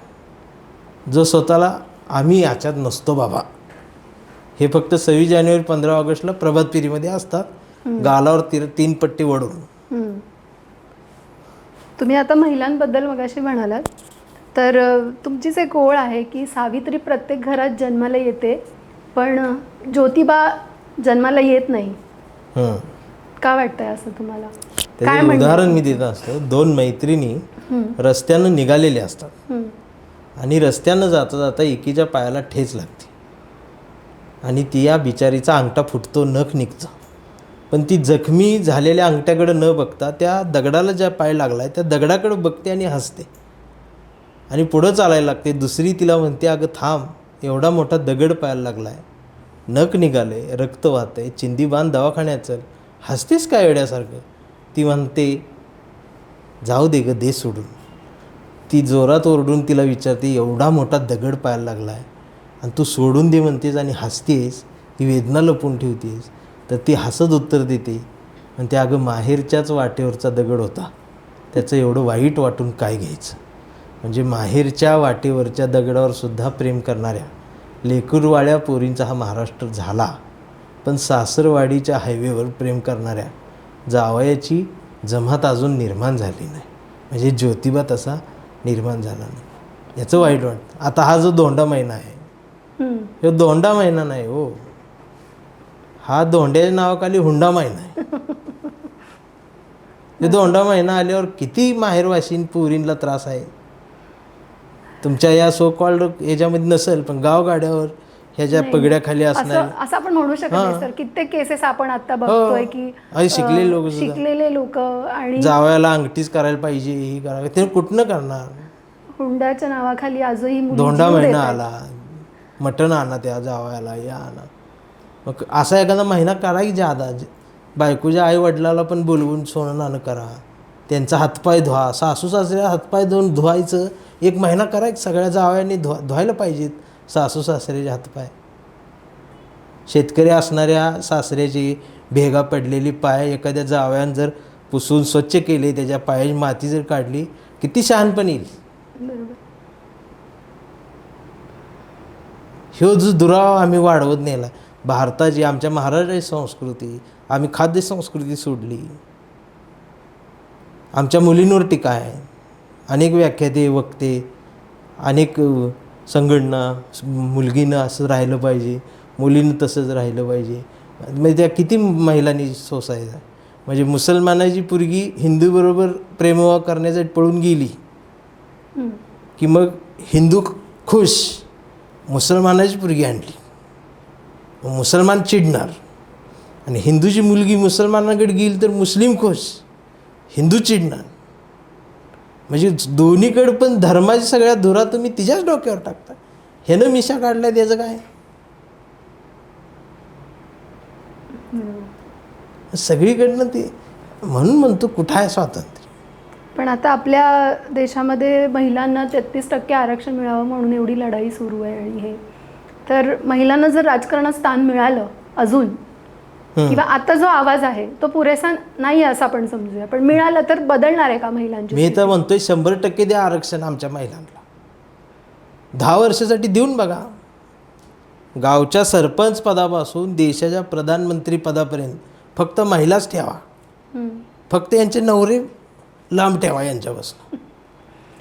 जो स्वतःला आम्ही याच्यात नसतो बाबा, हे फक्त 26 जानेवारी 15 ऑगस्टला प्रभात फेरीमध्ये असतात, गालावर 3 पट्टी वडून. तुम्ही आता महिलांबद्दल मगाशी म्हणालात, तर तुमचीच एक ओळ आहे की सावित्री प्रत्येक घरात जन्माला येते पण ज्योतिबा जन्माला येत नाही. का वाटतंय असं तुम्हाला? त्याचं उदाहरण मी देत असतो. 2 मैत्रिणी रस्त्यानं निघालेल्या असतात आणि रस्त्यानं जाता जाता एकीच्या पायाला ठेच लागते आणि ती या बिचारीचा अंगठा फुटतो, नख निघतं. पण ती जखमी झालेल्या अंगठ्याकडे न बघता त्या दगडाला ज्या पाय लागला आहे त्या दगडाकडे बघते आणि हसते आणि पुढं चालायला लागते. दुसरी तिला म्हणते, अगं थांब, एवढा मोठा दगड पायाला लागला आहे, नख निघाले, रक्त वाहतंय, चिंदी बांध, दवाखान्यात चल. हसतेस काय वेड्यासारखं? ती म्हणते, जाऊ दे गं, दे सोडून. ती जोरात ओरडून तिला विचारते, एवढा मोठा दगड पायाला लागला आहे आणि तू सोडून दे म्हणतेस आणि हसतेस, ती वेदना लपवून ठेवतेस. तर ती हसत उत्तर देते, म्हणते, अगं माहेरच्याच वाटेवरचा दगड होता, त्याचं एवढं वाईट वाटून काय घ्यायचं. म्हणजे माहेरच्या वाटेवरच्या दगडावर सुद्धा प्रेम करणाऱ्या लेकरवाळ्या पोरींचा हा महाराष्ट्र झाला, पण सासरवाडीच्या हायवेवर प्रेम करणाऱ्या जावयाची जमात अजून निर्माण झाली नाही. म्हणजे ज्योतिबा तसा निर्माण झाला नाही, याचं वाईट वाटतं. आता हा जो धोंडा महिना आहे, तो धोंडा महिना नाही हो, हा धोंड्याच्या नावाखाली हुंडा महिना आहे. हे धोंडा महिना आल्यावर किती माहेरवासीन पोरींना त्रास आहे. तुमच्या या सो कॉल्ड याच्यामध्ये नसेल, पण गावगाड्यावर ह्याच्या पगड्याखाली असणार, असं आपण म्हणू शकत नाही सर. कित्येक केसेस आपण आता बघतोय की शिकलेले लोक आणि जावयाला अंगठीच करायला पाहिजे, ही करायला, ते कुठनं करणार? हुंड्याच्या नावाखाली आजही मुली धोंडा जीव महिना देतायत. आला, मटण आणा त्या जावयाला, या आणा. मग असा एखादा महिना करा की ज्यादा बायकोच्या आई वडिलाला पण बोलवून सोनं नाणं करा, त्यांचा हातपाय धुवा, सासू सासऱ्या हातपाय धुवायचं एक महिना करा. एक सगळ्या जावयांनी धुवायला पाहिजेत सासू सासऱ्याचे हातपाय. शेतकरी असणाऱ्या सासऱ्याची भेगा पडलेली पाय एखाद्या जावयानं जर पुसून स्वच्छ केले, त्याच्या पायाची माती जर काढली, किती शहाणपण येईल. बरोबर. ह्यो जो दुरावा आम्ही वाढवत नेला. भारताची आमच्या महाराष्ट्राची संस्कृती, आम्ही खाद्य संस्कृती सोडली. आमच्या मुलींवर टीका आहे, अनेक व्याख्याते वक्ते, अनेक संघटना, मुलगीनं असं राहिलं पाहिजे, मुलीनं तसंच राहिलं पाहिजे. म्हणजे त्या किती महिलांनी सोसायचं. म्हणजे मुसलमानाची पोरगी हिंदूबरोबर प्रेमविवाह करण्यासाठी पळून गेली की मग हिंदू खुश, मुसलमानाची पोरगी आणली, मुसलमान चिडणार. आणि हिंदूची मुलगी मुसलमानाकडे गेली तर मुस्लिम खुश, हिंदू चिडणार. म्हणजे दोन्हीकडे पण धर्माची सगळ्या धुरा तुम्ही तिच्याच डोक्यावर टाकता. ह्यानं मिशा काढलाय त्याचं काय. सगळीकडनं ते म्हणून म्हणतो कुठं आहे स्वातंत्र्य. पण आता आपल्या देशामध्ये महिलांना 33% आरक्षण मिळावं म्हणून एवढी लढाई सुरू आहे. आणि हे तर महिलांना जर राजकारणात स्थान मिळालं अजून, किंवा आता जो आवाज आहे तो पुरेसा नाही असं आपण समजूया, पण मिळालं तर बदलणार आहे का महिलांची? मी तर म्हणतोय 100% द्या आरक्षण आमच्या महिलांना. 10 वर्षासाठी देऊन बघा. गावच्या सरपंच पदापासून देशाच्या प्रधानमंत्री पदापर्यंत फक्त महिलाच ठेवा. फक्त यांचे नवरे लांब ठेवा यांच्यापासून.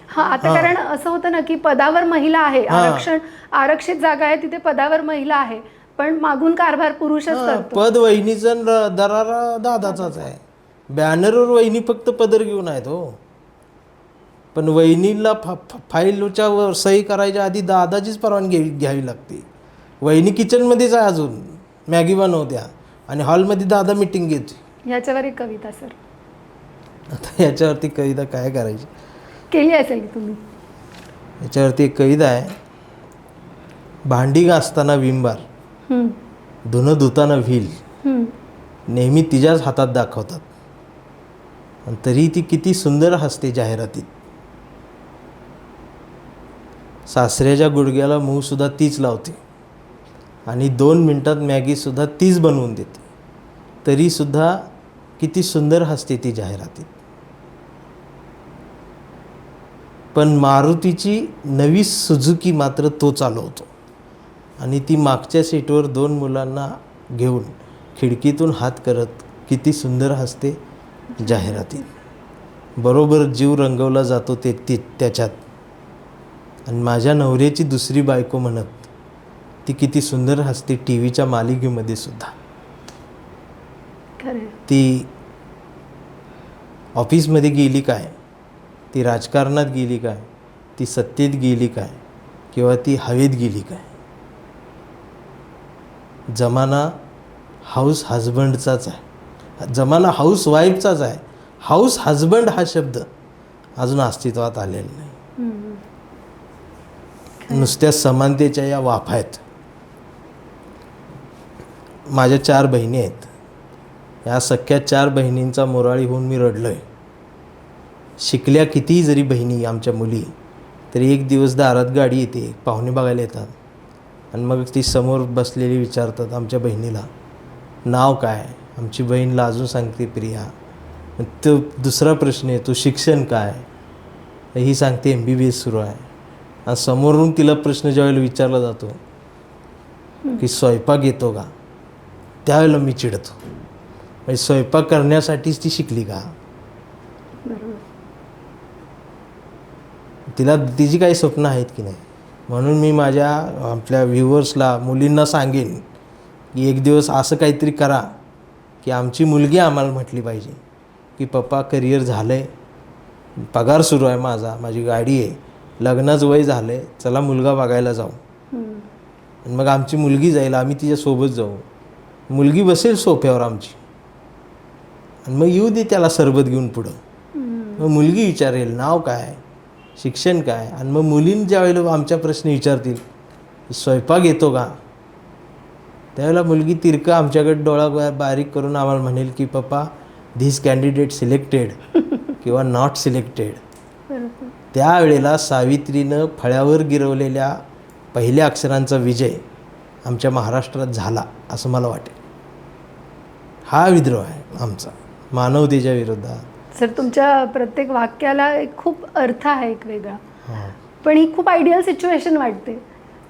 हा, आता कारण असं होतं ना की पदावर महिला आहे, आरक्षित जागा आहे, तिथे पदावर महिला आहे, पण मागून कारभार पुरुषच करतो. पद वहिनीचं दरारा दादाचाच आहे. बॅनरवर वहिनी फक्त पदर घेऊन आहेत हो, पण वहिनीला फाईलच्या वर सही करायच्या आधी दादाचीच परवानगी घ्यावी लागते. वहिनी किचनमध्येच आहे अजून, मॅगी बनवत्या आणि हॉलमध्ये दादा मिटिंग घेते. याच्यावर एक कविता सर. आता याच्यावरती कविता काय करायची, केली असेल की तुम्ही. याच्यावरती एक कविता आहे. भांडी घासताना विंबार, धुणं धुताना व्हील, नेहमी तिच्याच हातात दाखवतात, आणि तरी ती किती सुंदर हसते जाहिरातीत. सासऱ्याच्या गुडघ्याला मूवसुद्धा तीच लावते आणि 2 मिनिटात मॅगीसुद्धा तीच बनवून देते, तरीसुद्धा किती सुंदर हसते ती जाहिरातीत. पण मारुतीची नवी सुझुकी मात्र तो चालवतो आणि ती मागच्या सीटवर 2 मुलांना घेऊन खिडकीतून हात करत किती सुंदर हसते जाहिरातीत. बरोबर जीव रंगवला जातो त्याच्यात. आणि माझ्या नवऱ्याची दुसरी बायको म्हणत ती किती सुंदर हसते टी व्हीच्या मालिकेमध्ये सुद्धा. ती ऑफिसमध्ये गेली काय, ती राजकारणात गेली काय, ती सत्तेत गेली काय, किंवा ती हवेत गेली काय, जमाना हाऊस हजबंडचाच आहे, जमाना हाऊस वाईफचाच आहे. हाऊस हजबंड हा शब्द अजून अस्तित्वात आलेला नाही. नुसत्या समानतेच्या या वाफा आहेत. माझ्या 4 बहिणी आहेत. या सख्या 4 बहिणींचा मोराळी होऊन मी रडलो आहे. शिकल्या कितीही जरी बहिणी आमच्या मुली, तरी एक दिवस दारात गाडी येते, पाहुणे बघायला येतात, आणि मग ती समोर बसलेली विचारतात आमच्या बहिणीला नाव काय. आमची बहीण लाजून सांगते प्रिया. तो दुसरा प्रश्न येतो शिक्षण काय, ही सांगते MBBS सुरू आहे. आणि समोरून तिला प्रश्न ज्यावेळेला विचारला जातो की स्वयंपाक येतो का, त्यावेळेला मी चिडतो. म्हणजे स्वयंपाक करण्यासाठीच ती शिकली का, तिला तिची काही स्वप्न आहेत की नाही. म्हणून मी माझ्या आपल्या व्ह्युअर्सला मुलींना सांगेन की एक दिवस असं काहीतरी करा की आमची मुलगी आम्हाला म्हटली पाहिजे की पप्पा करिअर झालं आहे, पगार सुरू आहे माझा, माझी गाडी आहे, लग्नाचं वय झालं आहे, चला मुलगा बघायला जाऊ. आणि मग आमची मुलगी जाईल, आम्ही तिच्यासोबत जाऊ, मुलगी बसेल सोफ्यावर आमची, आणि मग येऊ दे त्याला सरबत घेऊन पुढं. मग मुलगी विचारेल नाव काय, शिक्षण काय. आणि मग मुलींनी ज्यावेळेला आमच्या प्रश्न विचारतील स्वयंपाक येतो का, त्यावेळेला मुलगी तिरकं आमच्याकडे डोळा बारीक करून आम्हाला म्हणेल की पप्पा धिस कॅन्डिडेट सिलेक्टेड किंवा नॉट सिलेक्टेड. बरोबर. त्यावेळेला सावित्रीनं फळ्यावर गिरवलेल्या पहिल्या अक्षरांचा विजय आमच्या महाराष्ट्रात झाला असं मला वाटेल. हा विद्रोह आहे आमचा मानवतेच्या विरोधात. सर तुमच्या प्रत्येक वाक्याला एक खूप अर्थ आहे एक वेगळा. हां. पण ही खूप आयडियल सिच्युएशन वाटते.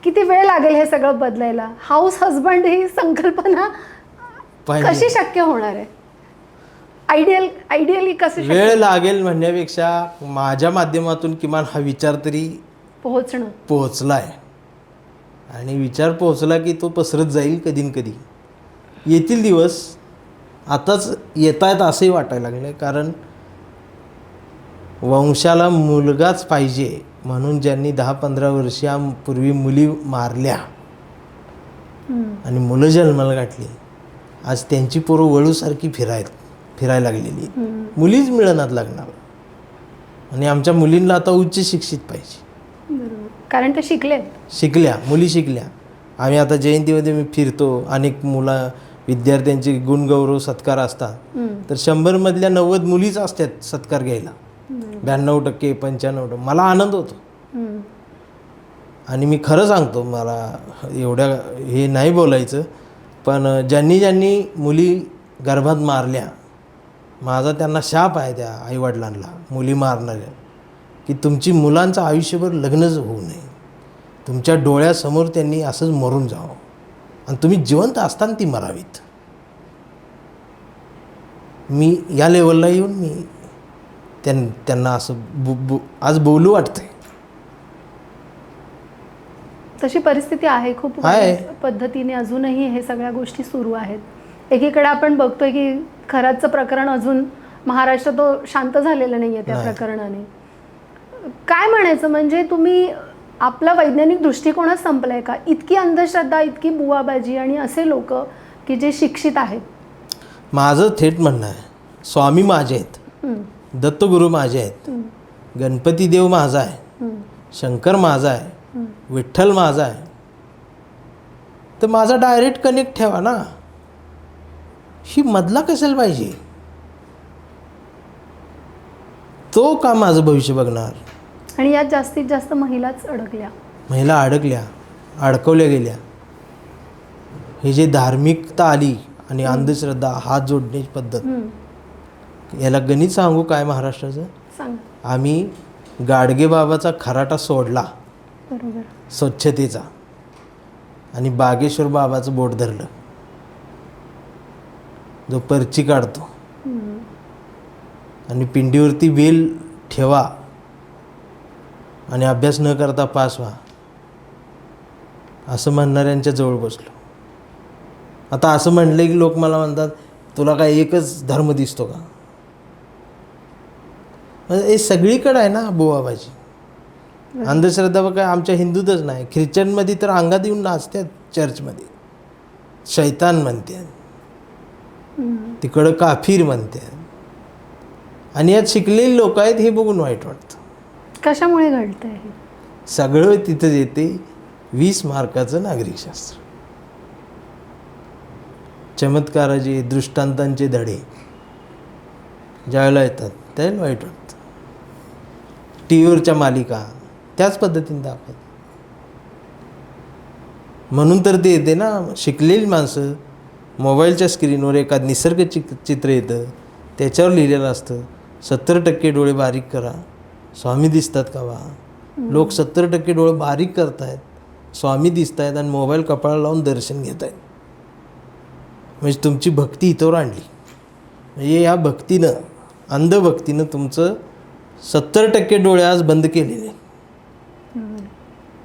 किती वेळ लागेल हे सगळं बदलायला. हाऊस हजबंड ही संकल्पना पाहिजे. कशी शक्य होणार आहे. आयडियली कसं शक्य वेळ लागेल म्हणण्यापेक्षा माझ्या माध्यमातून किमान हा विचार तरी पोहोचला आहे. आणि विचार पोहोचला की तो पसरत जाईल कधी न कधी. येतील दिवस आताच येत आहेत असंही वाटायला लागलं. कारण वंशाला मुलगाच पाहिजे म्हणून ज्यांनी 10-15 वर्षांपूर्वी मुली मारल्या आणि मुलं जन्माला घातली, आज त्यांची पोरं वळूसारखी फिरायला लागलेली. मुलीच मिळणार लागणार. आणि आमच्या मुलींना आता उच्च शिक्षित पाहिजे. बरोबर. कारण ते शिकल्या मुली शिकल्या. आम्ही आता जयंतीमध्ये मी फिरतो, अनेक विद्यार्थ्यांचे गुणगौरव सत्कार असतात, तर 100 मधल्या 90 मुलीच असतात सत्कार घ्यायला. 92%, 95%. मला आनंद होतो. आणि मी खरं सांगतो, मला एवढ्या हे नाही बोलायचं, पण ज्यांनी मुली गर्भात मारल्या, माझा त्यांना शाप आहे त्या आईवडिलांना मुली मारणाऱ्या, की तुमची मुलांचं आयुष्यभर लग्नच होऊ नये. तुमच्या डोळ्यासमोर त्यांनी असंच मरून जावं आणि तुम्ही जिवंत असताना ती मरावीत. मी या लेवलला येऊन मी त्यांना असं आज बोलू वाटतंय. तशी परिस्थिती आहे खूप पद्धतीने अजूनही हे सगळ्या गोष्टी सुरू आहेत. एकीकडे आपण बघतोय की खराचं प्रकरण अजून महाराष्ट्र तो शांत झालेला नाही आहे त्या प्रकरणाने. काय म्हणायचं म्हणजे तुम्ही आपला वैज्ञानिक दृष्टिकोनच संपलाय का. इतकी अंधश्रद्धा, इतकी बुवाबाजी आणि असे लोक की जे शिक्षित आहेत. माझं थेट म्हणणं आहे, स्वामी माझे आहेत, दत्तगुरू माझे आहेत, गणपती देव माझा आहे, शंकर माझा आहे, विठ्ठल माझा आहे, तर माझा डायरेक्ट कनेक्ट ठेवा ना. ही मधला कशाला पाहिजे. तो का माझं भविष्य बघणार. आणि यात जास्तीत जास्त महिला अडकल्या, अडकवल्या गेल्या. हे जे धार्मिकता आली आणि अंधश्रद्धा, हात जोडण्याची पद्धत, याला गणित सांगू काय महाराष्ट्राचं. आम्ही गाडगे बाबाचा खराटा सोडला, बरोबर, स्वच्छतेचा, आणि बागेश्वर बाबाचं बोट धरलं, जो पर्ची काढतो आणि पिंडीवरती बेल ठेवा आणि अभ्यास न करता पास व्हा असं म्हणणाऱ्यांच्या जवळ बसलो. आता असं म्हणलं की लोक मला म्हणतात तुला काय एकच धर्म दिसतो का. हे सगळीकडे आहे ना बुवाबाजी. अंधश्रद्धा काय आमच्या हिंदूतच नाही, ख्रिश्चनमध्ये तर अंगात येऊन नाचतात चर्चमध्ये, शैतान म्हणतात, तिकडं काफीर म्हणतात. आणि यात शिकलेली लोक आहेत हे बघून वाईट वाटतं. कशामुळे घडतंय हे सगळं. तिथं येते 20 मार्काचं नागरिकशास्त्र, चमत्काराचे दृष्टांतांचे धडे ज्यावेळेला येतात त्यावेळेला वाईट वाटतं. टी व्हीवरच्या मालिका त्याच पद्धतीने दाखवतात. म्हणून तर ते येते ना. शिकलेली माणसं मोबाईलच्या स्क्रीनवर एखाद निसर्ग चित्र येतं, त्याच्यावर लिहिलेलं असतं 70% डोळे बारीक करा, स्वामी दिसतात का बा. लोक 70% डोळे बारीक करतायत, स्वामी दिसत आहेत आणि मोबाईल कपाळाला लावून दर्शन घेत आहेत. म्हणजे तुमची भक्ती इथवर आणली. म्हणजे या भक्तीनं, अंधभक्तीनं तुमचं 70% डोळे आज बंद केलेले.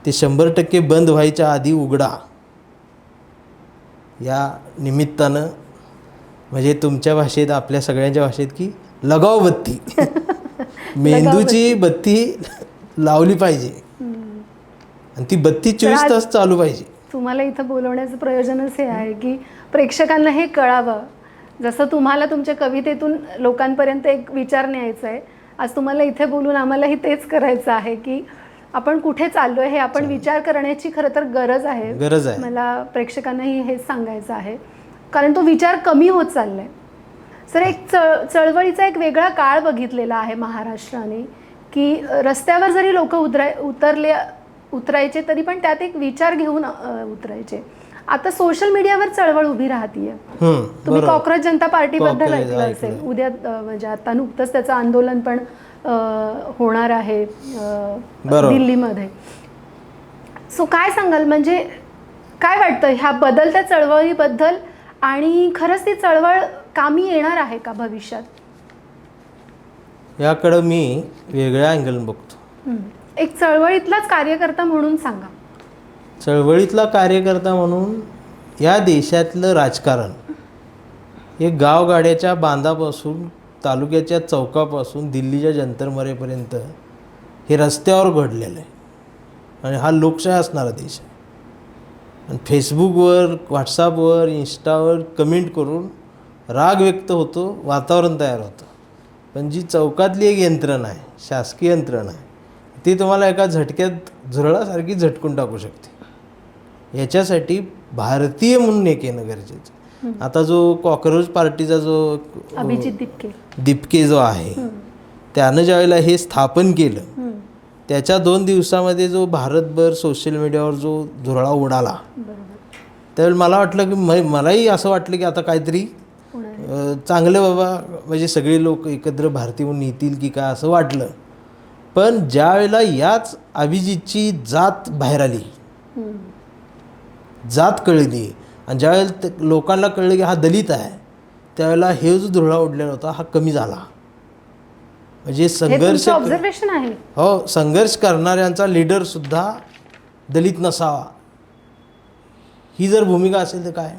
ते 100% बंद व्हायच्या आधी उघडा. या निमित्तानं म्हणजे तुमच्या भाषेत, आपल्या सगळ्यांच्या भाषेत की लगाव बत्ती मेंदूची बत्ती लावली पाहिजे आणि ती बत्ती 24 तास चालू पाहिजे. तुम्हाला इथं बोलवण्याचं प्रयोजनच हे आहे की प्रेक्षकांना हे कळावं. जसं तुम्हाला तुमच्या कवितेतून लोकांपर्यंत एक विचार न्यायचा आहे, आज तुम्हाला इथे बोलून आम्हालाही तेच करायचं आहे की आपण कुठे चाललोय हे आपण विचार करण्याची खरं तर गरज आहे. मला प्रेक्षकांनाही हेच सांगायचं आहे, कारण तो विचार कमी होत चाललाय. सर, एक चळवळीचा एक वेगळा काळ बघितलेला आहे महाराष्ट्राने, की रस्त्यावर जरी लोक उतरायचे तरी पण त्यात एक विचार घेऊन उतरायचे. आता सोशल मीडियावर चळवळ उभी राहतीये. तुम्ही कॉक्रोच जनता पार्टीबद्दल ऐकलं असेल. उद्या म्हणजे आता नुकतंच त्याचं आंदोलन पण होणार आहे दिल्लीमध्ये. सो काय सांगाल, म्हणजे काय वाटतं ह्या बदलत्या चळवळीबद्दल, आणि खरंच ती चळवळ कामी येणार आहे का भविष्यात? याकडं मी वेगळ्या अँगलने बघतो. एक चळवळीतलाच कार्यकर्ता म्हणून सांगा. चळवळीतला कार्यकर्ता म्हणून या देशातलं राजकारण हे गावगाड्याच्या बांधापासून तालुक्याच्या चौकापासून दिल्लीच्या जंतरमरेपर्यंत हे रस्त्यावर घडलेलं आहे. आणि हा लोकशाही असणारा देश आहे. आणि फेसबुकवर, व्हॉट्सअपवर, इंस्टावर कमेंट करून राग व्यक्त होतो, वातावरण तयार होतं. पण जी चौकातली एक यंत्रणा आहे, शासकीय यंत्रणा आहे, ती तुम्हाला एका झटक्यात झुरळासारखी झटकून टाकू शकते. याच्यासाठी भारतीय म्हणून एक येणं गरजेचं. आता जो कॉक्रोच पार्टीचा जो अभिजित दिपके जो आहे, त्यानं ज्यावेळेला हे स्थापन केलं, त्याच्या 2 दिवसामध्ये जो भारतभर सोशल मीडियावर जो धुरळा उडाला, त्यावेळेला मला वाटलं की मलाही असं वाटलं की आता काहीतरी चांगलं बाबा, म्हणजे सगळे लोक एकत्र भारतीय म्हणून येतील की काय असं वाटलं. पण ज्या वेळेला याच अभिजितची जात बाहेर आली, जात कळली, आणि ज्यावेळेला लोकांना कळलं की हा दलित आहे, त्यावेळेला हे जो धुरळा उडलेला होता हा कमी झाला. म्हणजे संघर्ष आहे. हो, संघर्ष करणाऱ्यांचा लीडरसुद्धा दलित नसावा, ही जर भूमिका असेल तर काय.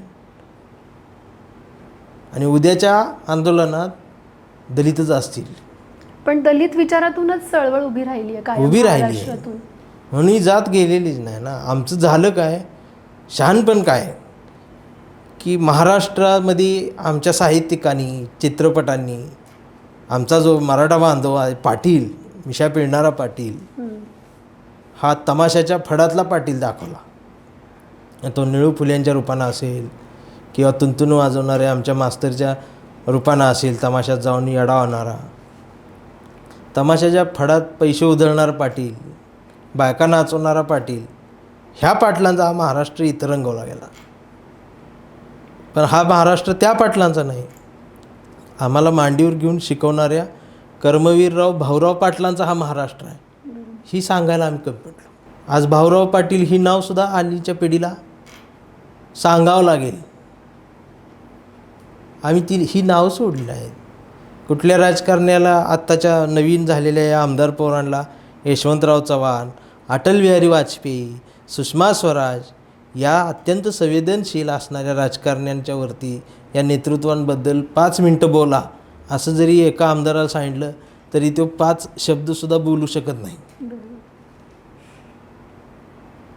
आणि उद्याच्या आंदोलनात दलितच असतील. पण दलित विचारातूनच चळवळ उभी राहिली आहे, उभी राहिली आहे म्हणून ही जात गेलेलीच नाही ना. आमचं झालं काय, शहाणपण काय, की महाराष्ट्रामध्ये आमच्या साहित्यिकांनी, चित्रपटांनी, आमचा जो मराठा बांधव आहे पाटील, मिशा पिळणारा पाटील, हा तमाशाच्या फडातला पाटील दाखवला. तो निळू फुल्यांच्या रूपानं असेल किंवा तुंतुन वाजवणाऱ्या आमच्या मास्तरच्या रूपानं असेल, तमाशात जाऊन येडा होणारा, तमाशाच्या फडात पैसे उधळणारा पाटील, बायका नाचवणारा पाटील, ह्या पाटलांचा हा महाराष्ट्र इतर रंगवला गेला. पण हा महाराष्ट्र त्या पाटलांचा नाही. आम्हाला मांडीवर घेऊन शिकवणाऱ्या कर्मवीरराव भाऊराव पाटलांचा हा महाराष्ट्र आहे. ही सांगायला आम्ही कमी पडलो. आज भाऊराव पाटील ही नावसुद्धा हल्लीच्या पिढीला सांगावं लागेल. आम्ही ही नावं सोडली आहेत. कुठल्या राजकारण्याला, आत्ताच्या नवीन झालेल्या या आमदार पवारांना, यशवंतराव चव्हाण, अटल बिहारी वाजपेयी, सुषमा स्वराज, या अत्यंत संवेदनशील असणाऱ्या राजकारण्यांच्या वरती, या नेतृत्वांबद्दल 5 मिनटं बोला असं जरी एका आमदाराला सांगितलं तरी तो 5 शब्दसुद्धा बोलू शकत नाही.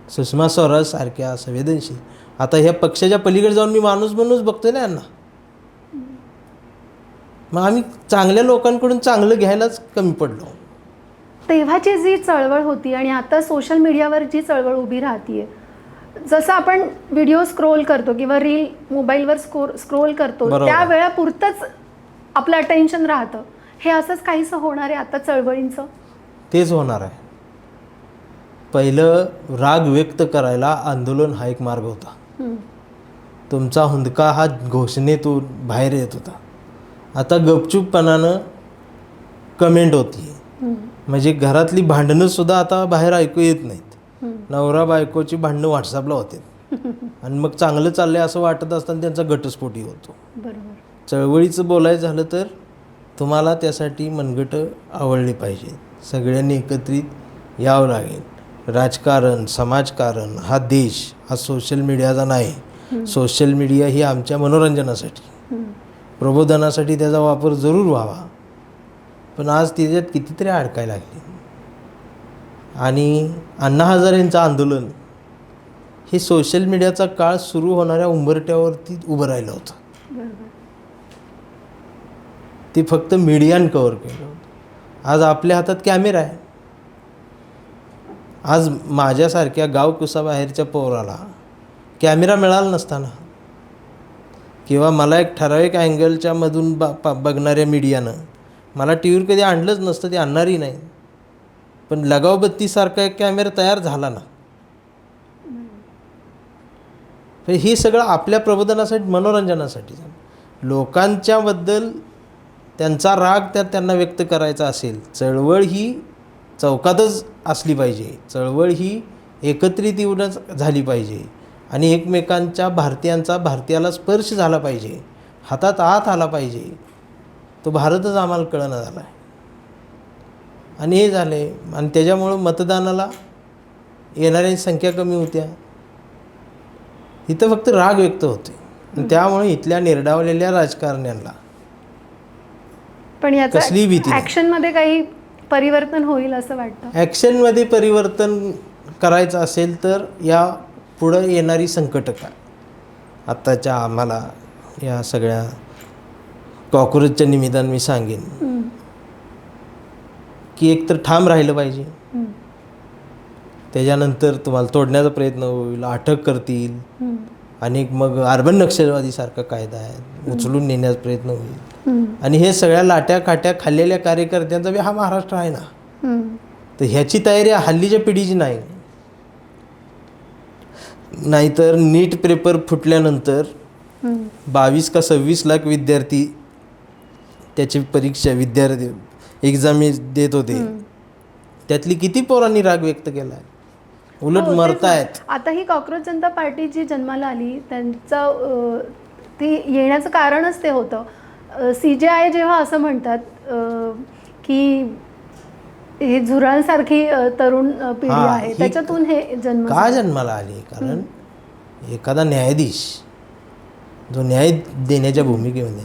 सुषमा स्वराज सारख्या संवेदनशील, आता ह्या पक्षाच्या पलीकडे जाऊन मी माणूस म्हणूनच बघतोय ना यांना. मग आम्ही चांगल्या लोकांकडून चांगलं घ्यायलाच कमी पडलो. तेव्हाची जी चळवळ होती आणि आता सोशल मीडियावर जी चळवळ उभी राहतीये, जसं आपण व्हिडिओ स्क्रोल करतो किंवा रील मोबाईलवर स्क्रोल करतो, त्या वेळापुरतंच आपलं अटेन्शन राहतं. हे असंच काहीसं होणार आहे आता चळवळींचं? तेच होणार आहे. पहिलं राग व्यक्त करायला आंदोलन हा एक मार्ग होता. तुमचा हुंदका हा घोषणेतून बाहेर येत होता. आता गपचूपपणानं कमेंट होती. म्हणजे घरातली भांडणंसुद्धा आता बाहेर ऐकू येत नाहीत. नवरा बायकोची भांडणं व्हॉट्सअपला होते आणि मग चांगलं चाललंय असं वाटत असताना त्यांचा घटस्फोटी होतो. चळवळीचं बोलायचं झालं तर तुम्हाला त्यासाठी मनगटं आवडली पाहिजे. सगळ्यांनी एकत्रित यावं लागेल. राजकारण, समाजकारण, हा देश हा सोशल मीडियाचा नाही. सोशल मीडिया ही आमच्या मनोरंजनासाठी, प्रबोधनासाठी त्याचा वापर जरूर व्हावा. पण आज त्याच्यात कितीतरी अडकायला लागले. आणि अण्णा हजारेंचं आंदोलन हे सोशल मीडियाचा काळ सुरू होणाऱ्या उंबरट्यावरती उभं राहिलं होतं. ते फक्त मीडियानं कव्हर केलं होतं. आज आपल्या हातात कॅमेरा आहे. आज माझ्यासारख्या गाव कुसाबाहेरच्या पोराला कॅमेरा मिळाला नसताना किंवा मला एक ठराविक अँगलच्या मधून बघणाऱ्या मीडियानं मला टी व्हीवर कधी आणलंच नसतं, ते आणणारही नाही. पण लगावबत्तीसारखा एक कॅमेरा तयार झाला ना. हे सगळं आपल्या प्रबोधनासाठी, मनोरंजनासाठी. लोकांच्याबद्दल त्यांचा राग त्यात त्यांना व्यक्त करायचा असेल, चळवळ ही चौकातच असली पाहिजे, चळवळ ही एकत्रित येऊनच झाली पाहिजे आणि एकमेकांच्या भारतीयाला स्पर्श झाला पाहिजे, हातात आत आला पाहिजे. तो भारतच आम्हाला कळना झाला आहे आणि हे झाले आणि त्याच्यामुळं मतदानाला येणाऱ्यांची संख्या कमी होत्या. इथं फक्त राग व्यक्त होते आणि त्यामुळे इथल्या निर्डावलेल्या राजकारण्यांना पण याचा कसली भीती नाही. ॲक्शनमध्ये काही परिवर्तन होईल असं वाटतं? ॲक्शनमध्ये परिवर्तन करायचं असेल तर या पुढं येणारी संकटं काय आत्ताच्या आम्हाला या सगळ्या कॉक्रोचच्या निमित्तानं मी सांगेन की एकतर ठाम राहिलं पाहिजे, त्याच्यानंतर तुम्हाला तोडण्याचा प्रयत्न होईल, अटक करतील आणि मग अर्बन नक्षलवादीसारखा कायदा आहे उचलून नेण्याचा प्रयत्न होईल आणि हे सगळ्या लाट्या काट्या खाल्लेल्या कार्यकर्त्यांचा बी हा महाराष्ट्र आहे ना. तर ह्याची तयारी हल्लीच्या पिढीची नाही. नाहीतर नीट पेपर फुटल्यानंतर 22 का 26 लाख विद्यार्थी त्याची परीक्षा विद्यार्थी एक्झाम देत होते, त्यातली किती पोरांनी राग व्यक्त केला आहे, उलट मरतायत. आता ही कॉक्रोच जनता पार्टी जी जन्माला आली त्यांचं ती येण्याचं कारणच ते होतं. CJI जेव्हा असं म्हणतात की हे झुरळांसारखी तरुण पिढी आहे, त्याच्यातून हे का जन्माला आली? कारण एखादा न्यायाधीश जो न्याय देण्याच्या भूमिकेमध्ये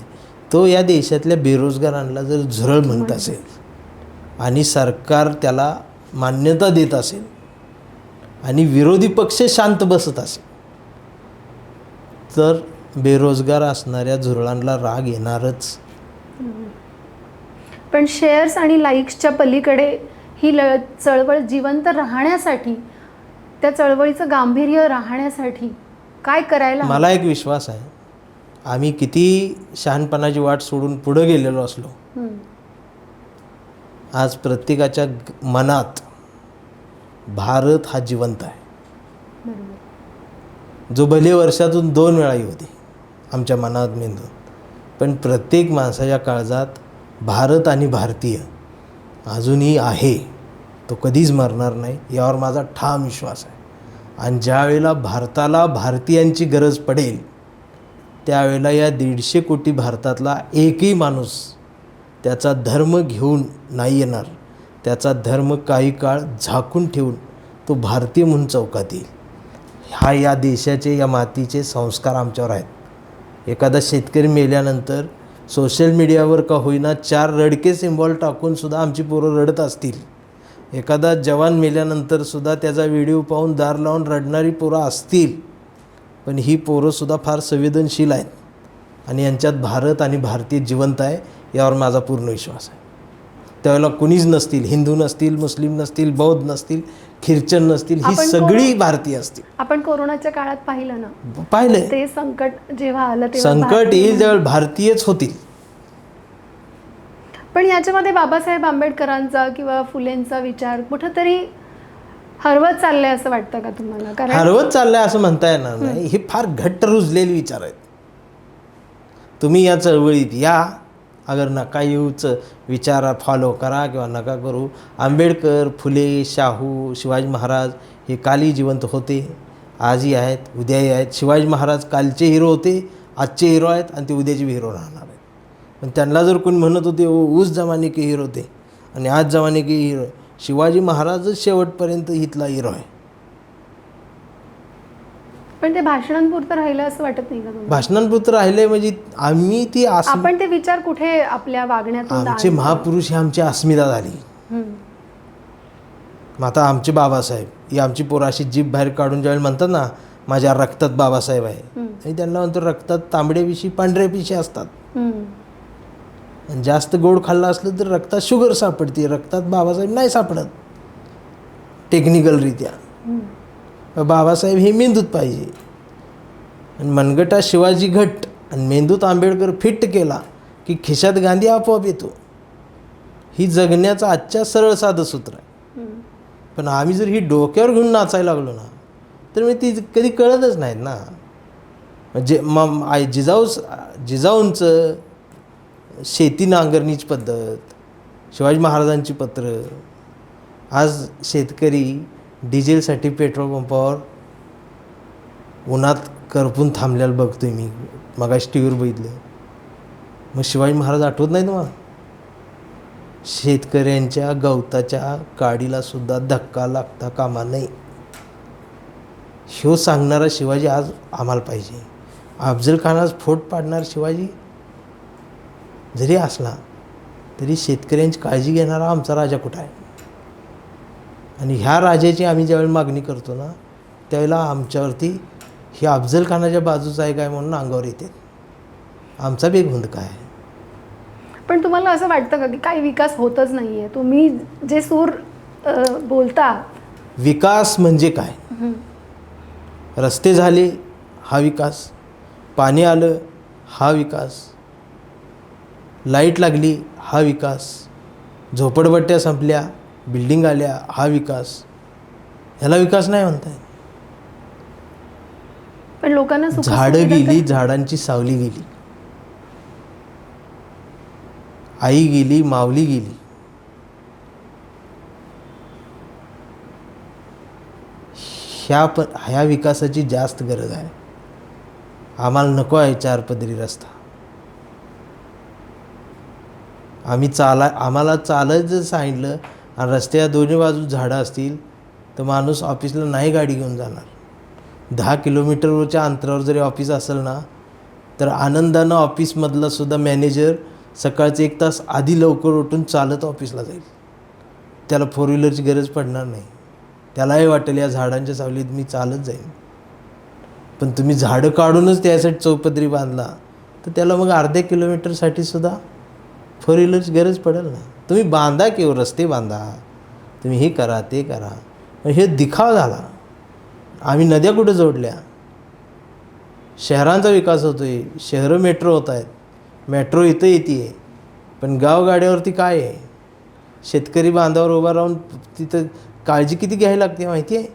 तो या देशातल्या बेरोजगारांना जर झुरळ म्हणत असेल आणि सरकार त्याला मान्यता देत असेल आणि विरोधी पक्ष शांत बसत असेल तर बेरोजगार असणाऱ्या झुरळांना राग येणारच. पण शेअर्स आणि लाईक्सच्या पलीकडे ही चळवळ जिवंत राहण्यासाठी, त्या चळवळीचं गांभीर्य राहण्यासाठी काय करायला मला एक विश्वास आहे, आम्ही किती शहाणपणाची वाट सोडून पुढे गेलेलो असलो, आज प्रत्येकाच्या मनात भारत हा जिवंत आहे. जो भले वर्षातून 2 वेळा येऊ दे आमच्या मनात मेंदून, पण प्रत्येक माणसाच्या काळजात भारत आणि भारतीय अजूनही आहे, तो कधीच मरणार नाही, यावर माझा ठाम विश्वास आहे. आणि ज्या वेळेला भारताला भारतीयांची गरज पडेल त्यावेळेला या 150 कोटी भारतातला एकही माणूस त्याचा धर्म घेऊन नाही येणार, त्याचा धर्म काही काळ झाकून ठेवून तो भारतीय म्हणून चौकात येईल. हा या देशाचे, या मातीचे संस्कार आमच्यावर आहेत. एखादा शेतकरी मेल्यानंतर सोशल मीडियावर का होईना 4 रडके सिम्बॉल टाकूनसुद्धा आमची पोरं रडत असतील. एखादा जवान मेल्यानंतरसुद्धा त्याचा व्हिडिओ पाहून दार लावून रडणारी पोरं असतील. पण ही पोरंसुद्धा फार संवेदनशील आहेत आणि यांच्यात भारत आणि भारतीय जिवंत आहे, यावर माझा पूर्ण विश्वास आहे. त्यावेळेला कुणीच नसतील, हिंदू नसतील, मुस्लिम नसतील, बौद्ध नसतील, ख्रिश्चन नसतील, ही सगळी भारतीय असतील. आपण कोरोनाच्या काळात पाहिलं ना, पाहिलंय ते संकट जेव्हा आलं तेव्हा संकट येईल ज्यावेळी भारतीयच होतील. पण याच्यामध्ये बाबासाहेब आंबेडकरांचा किंवा फुलेंचा विचार कुठंतरी हरवत चाललंय असं वाटतं का तुम्हाला? कारण हरवत चाललंय असं म्हणता येणार नाही, हे फार घट्ट रुजलेले विचार आहेत. तुम्ही या चळवळीत या, अगर नका येऊच विचार फॉलो करा किंवा नका करू. आंबेडकर, फुले, शाहू, शिवाजी महाराज हे कालही जिवंत होते, आजही आहेत, उद्याही आहेत. शिवाजी महाराज कालचे हिरो होते, आजचे हिरो आहेत आणि ते उद्याचे हिरो राहणार आहेत. पण त्यांना जर कोणी म्हणत होते उस जमाने के हिरो होते आणि आज जमाने के हिरो, शिवाजी महाराजच शेवटपर्यंत इथला हिरो आहे. पण ते भाषणांपुरतं राहिलं असं वाटत नाही का तुम्हाला? भाषणांपुरतं राहिले म्हणजे आम्ही ती आपण ते विचार कुठे आपल्या वागण्यातून आमचे महापुरुष ही आमची अस्मिता झाली. मग आता आमचे बाबासाहेब ही आमची पोराशी जीभ बाहेर काढून ज्यावेळी म्हणतात ना माझ्या रक्तात बाबासाहेब आहे, आणि त्यांना म्हणतो रक्तात तांबड्या पिशी पांढऱ्या पिशी असतात. आणि जास्त गोड खाल्लं असलं तर रक्तात शुगर सापडते, रक्तात बाबासाहेब नाही सापडत टेक्निकलरित्या. बाबासाहेब हे मेंदूत पाहिजे. आणि मनगटात शिवाजी घट्ट आणि मेंदूत आंबेडकर फिट्ट केला की खिशात गांधी आपोआप येतो. ही जगण्याचं आजच्या सरळ साधं सूत्र आहे. पण आम्ही जर ही डोक्यावर घेऊन नाचायला लागलो ना तर मी ती कधी कळतच नाहीत ना. जिजाऊंचं शेती नांगरणीची पद्धत, शिवाजी महाराजांची पत्र, आज शेतकरी डिझेलसाठी पेट्रोल पंपावर उन्हात करपून थांबल्याला बघतोय मी. मगाशी टी व्हीवर बघितलं. मग शिवाजी महाराज आठवत नाही तुम्हाला? शेतकऱ्यांच्या गवताच्या काडीला सुद्धा धक्का लागता कामा नये. ह्यो सांगणारा शिवाजी आज आम्हाला पाहिजे. अफजल खानास फोट पाडणार शिवाजी जरी असला तरी शेतकऱ्यांची काळजी घेणारा आमचा राजा कुठं आहे? आणि ह्या राजाची आम्ही ज्यावेळी मागणी करतो ना त्यावेळेला आमच्यावरती ही अफजल खानाच्या बाजूचं आहे काय म्हणून अंगावर येते. आमचा बेगुंद काय आहे? पण तुम्हाला असं वाटतं का की काही विकास होतच नाही आहे? तुम्ही जे सूर बोलता, विकास म्हणजे काय? रस्ते झाले हा विकास, पाणी आलं हा विकास, लाईट लागली हा विकास, झोपडपट्ट्या संपल्या, बिल्डिंग आल्या हा विकास. ह्याला विकास नाही म्हणताय. पण लोकांना झाडं गेली, झाडांची सावली गेली, आई गेली, माऊली गेली. ह्या विकासाची जास्त गरज आहे. आम्हाला नको आहे 4 पदरी रस्ता. आम्हाला चालत जर सांगितलं आणि रस्त्याच्या दोन्ही बाजू झाडं असतील तर माणूस ऑफिसला नाही गाडी घेऊन जाणार. 10 किलोमीटरवरच्या अंतरावर जरी ऑफिस असेल ना तर आनंदानं ऑफिसमधला सुद्धा मॅनेजर सकाळचे 1 तास आधी लवकर उठून चालत ऑफिसला जाईल. त्याला 4 व्हीलरची गरज पडणार नाही. त्यालाही वाटेल या झाडांच्या सावलीत मी चालत जाईन. पण तुम्ही झाडं काढूनच त्यासाठी चौपदरी बांधला तर त्याला मग अर्ध्या किलोमीटरसाठी सुद्धा 4 व्हीलरची गरज पडेल ना. तुम्ही बांधा किंवा रस्ते बांधा, तुम्ही हे करा ते करा. हे दिखावा झाला. आम्ही नद्या कुठं जोडल्या, शहरांचा विकास होतो आहे, शहरं मेट्रो होत आहेत, मेट्रो इथं येते आहे. पण गावगाड्यावरती काय आहे? शेतकरी बांधावर उभा राहून तिथं काळजी किती घ्यायला लागते माहिती आहे?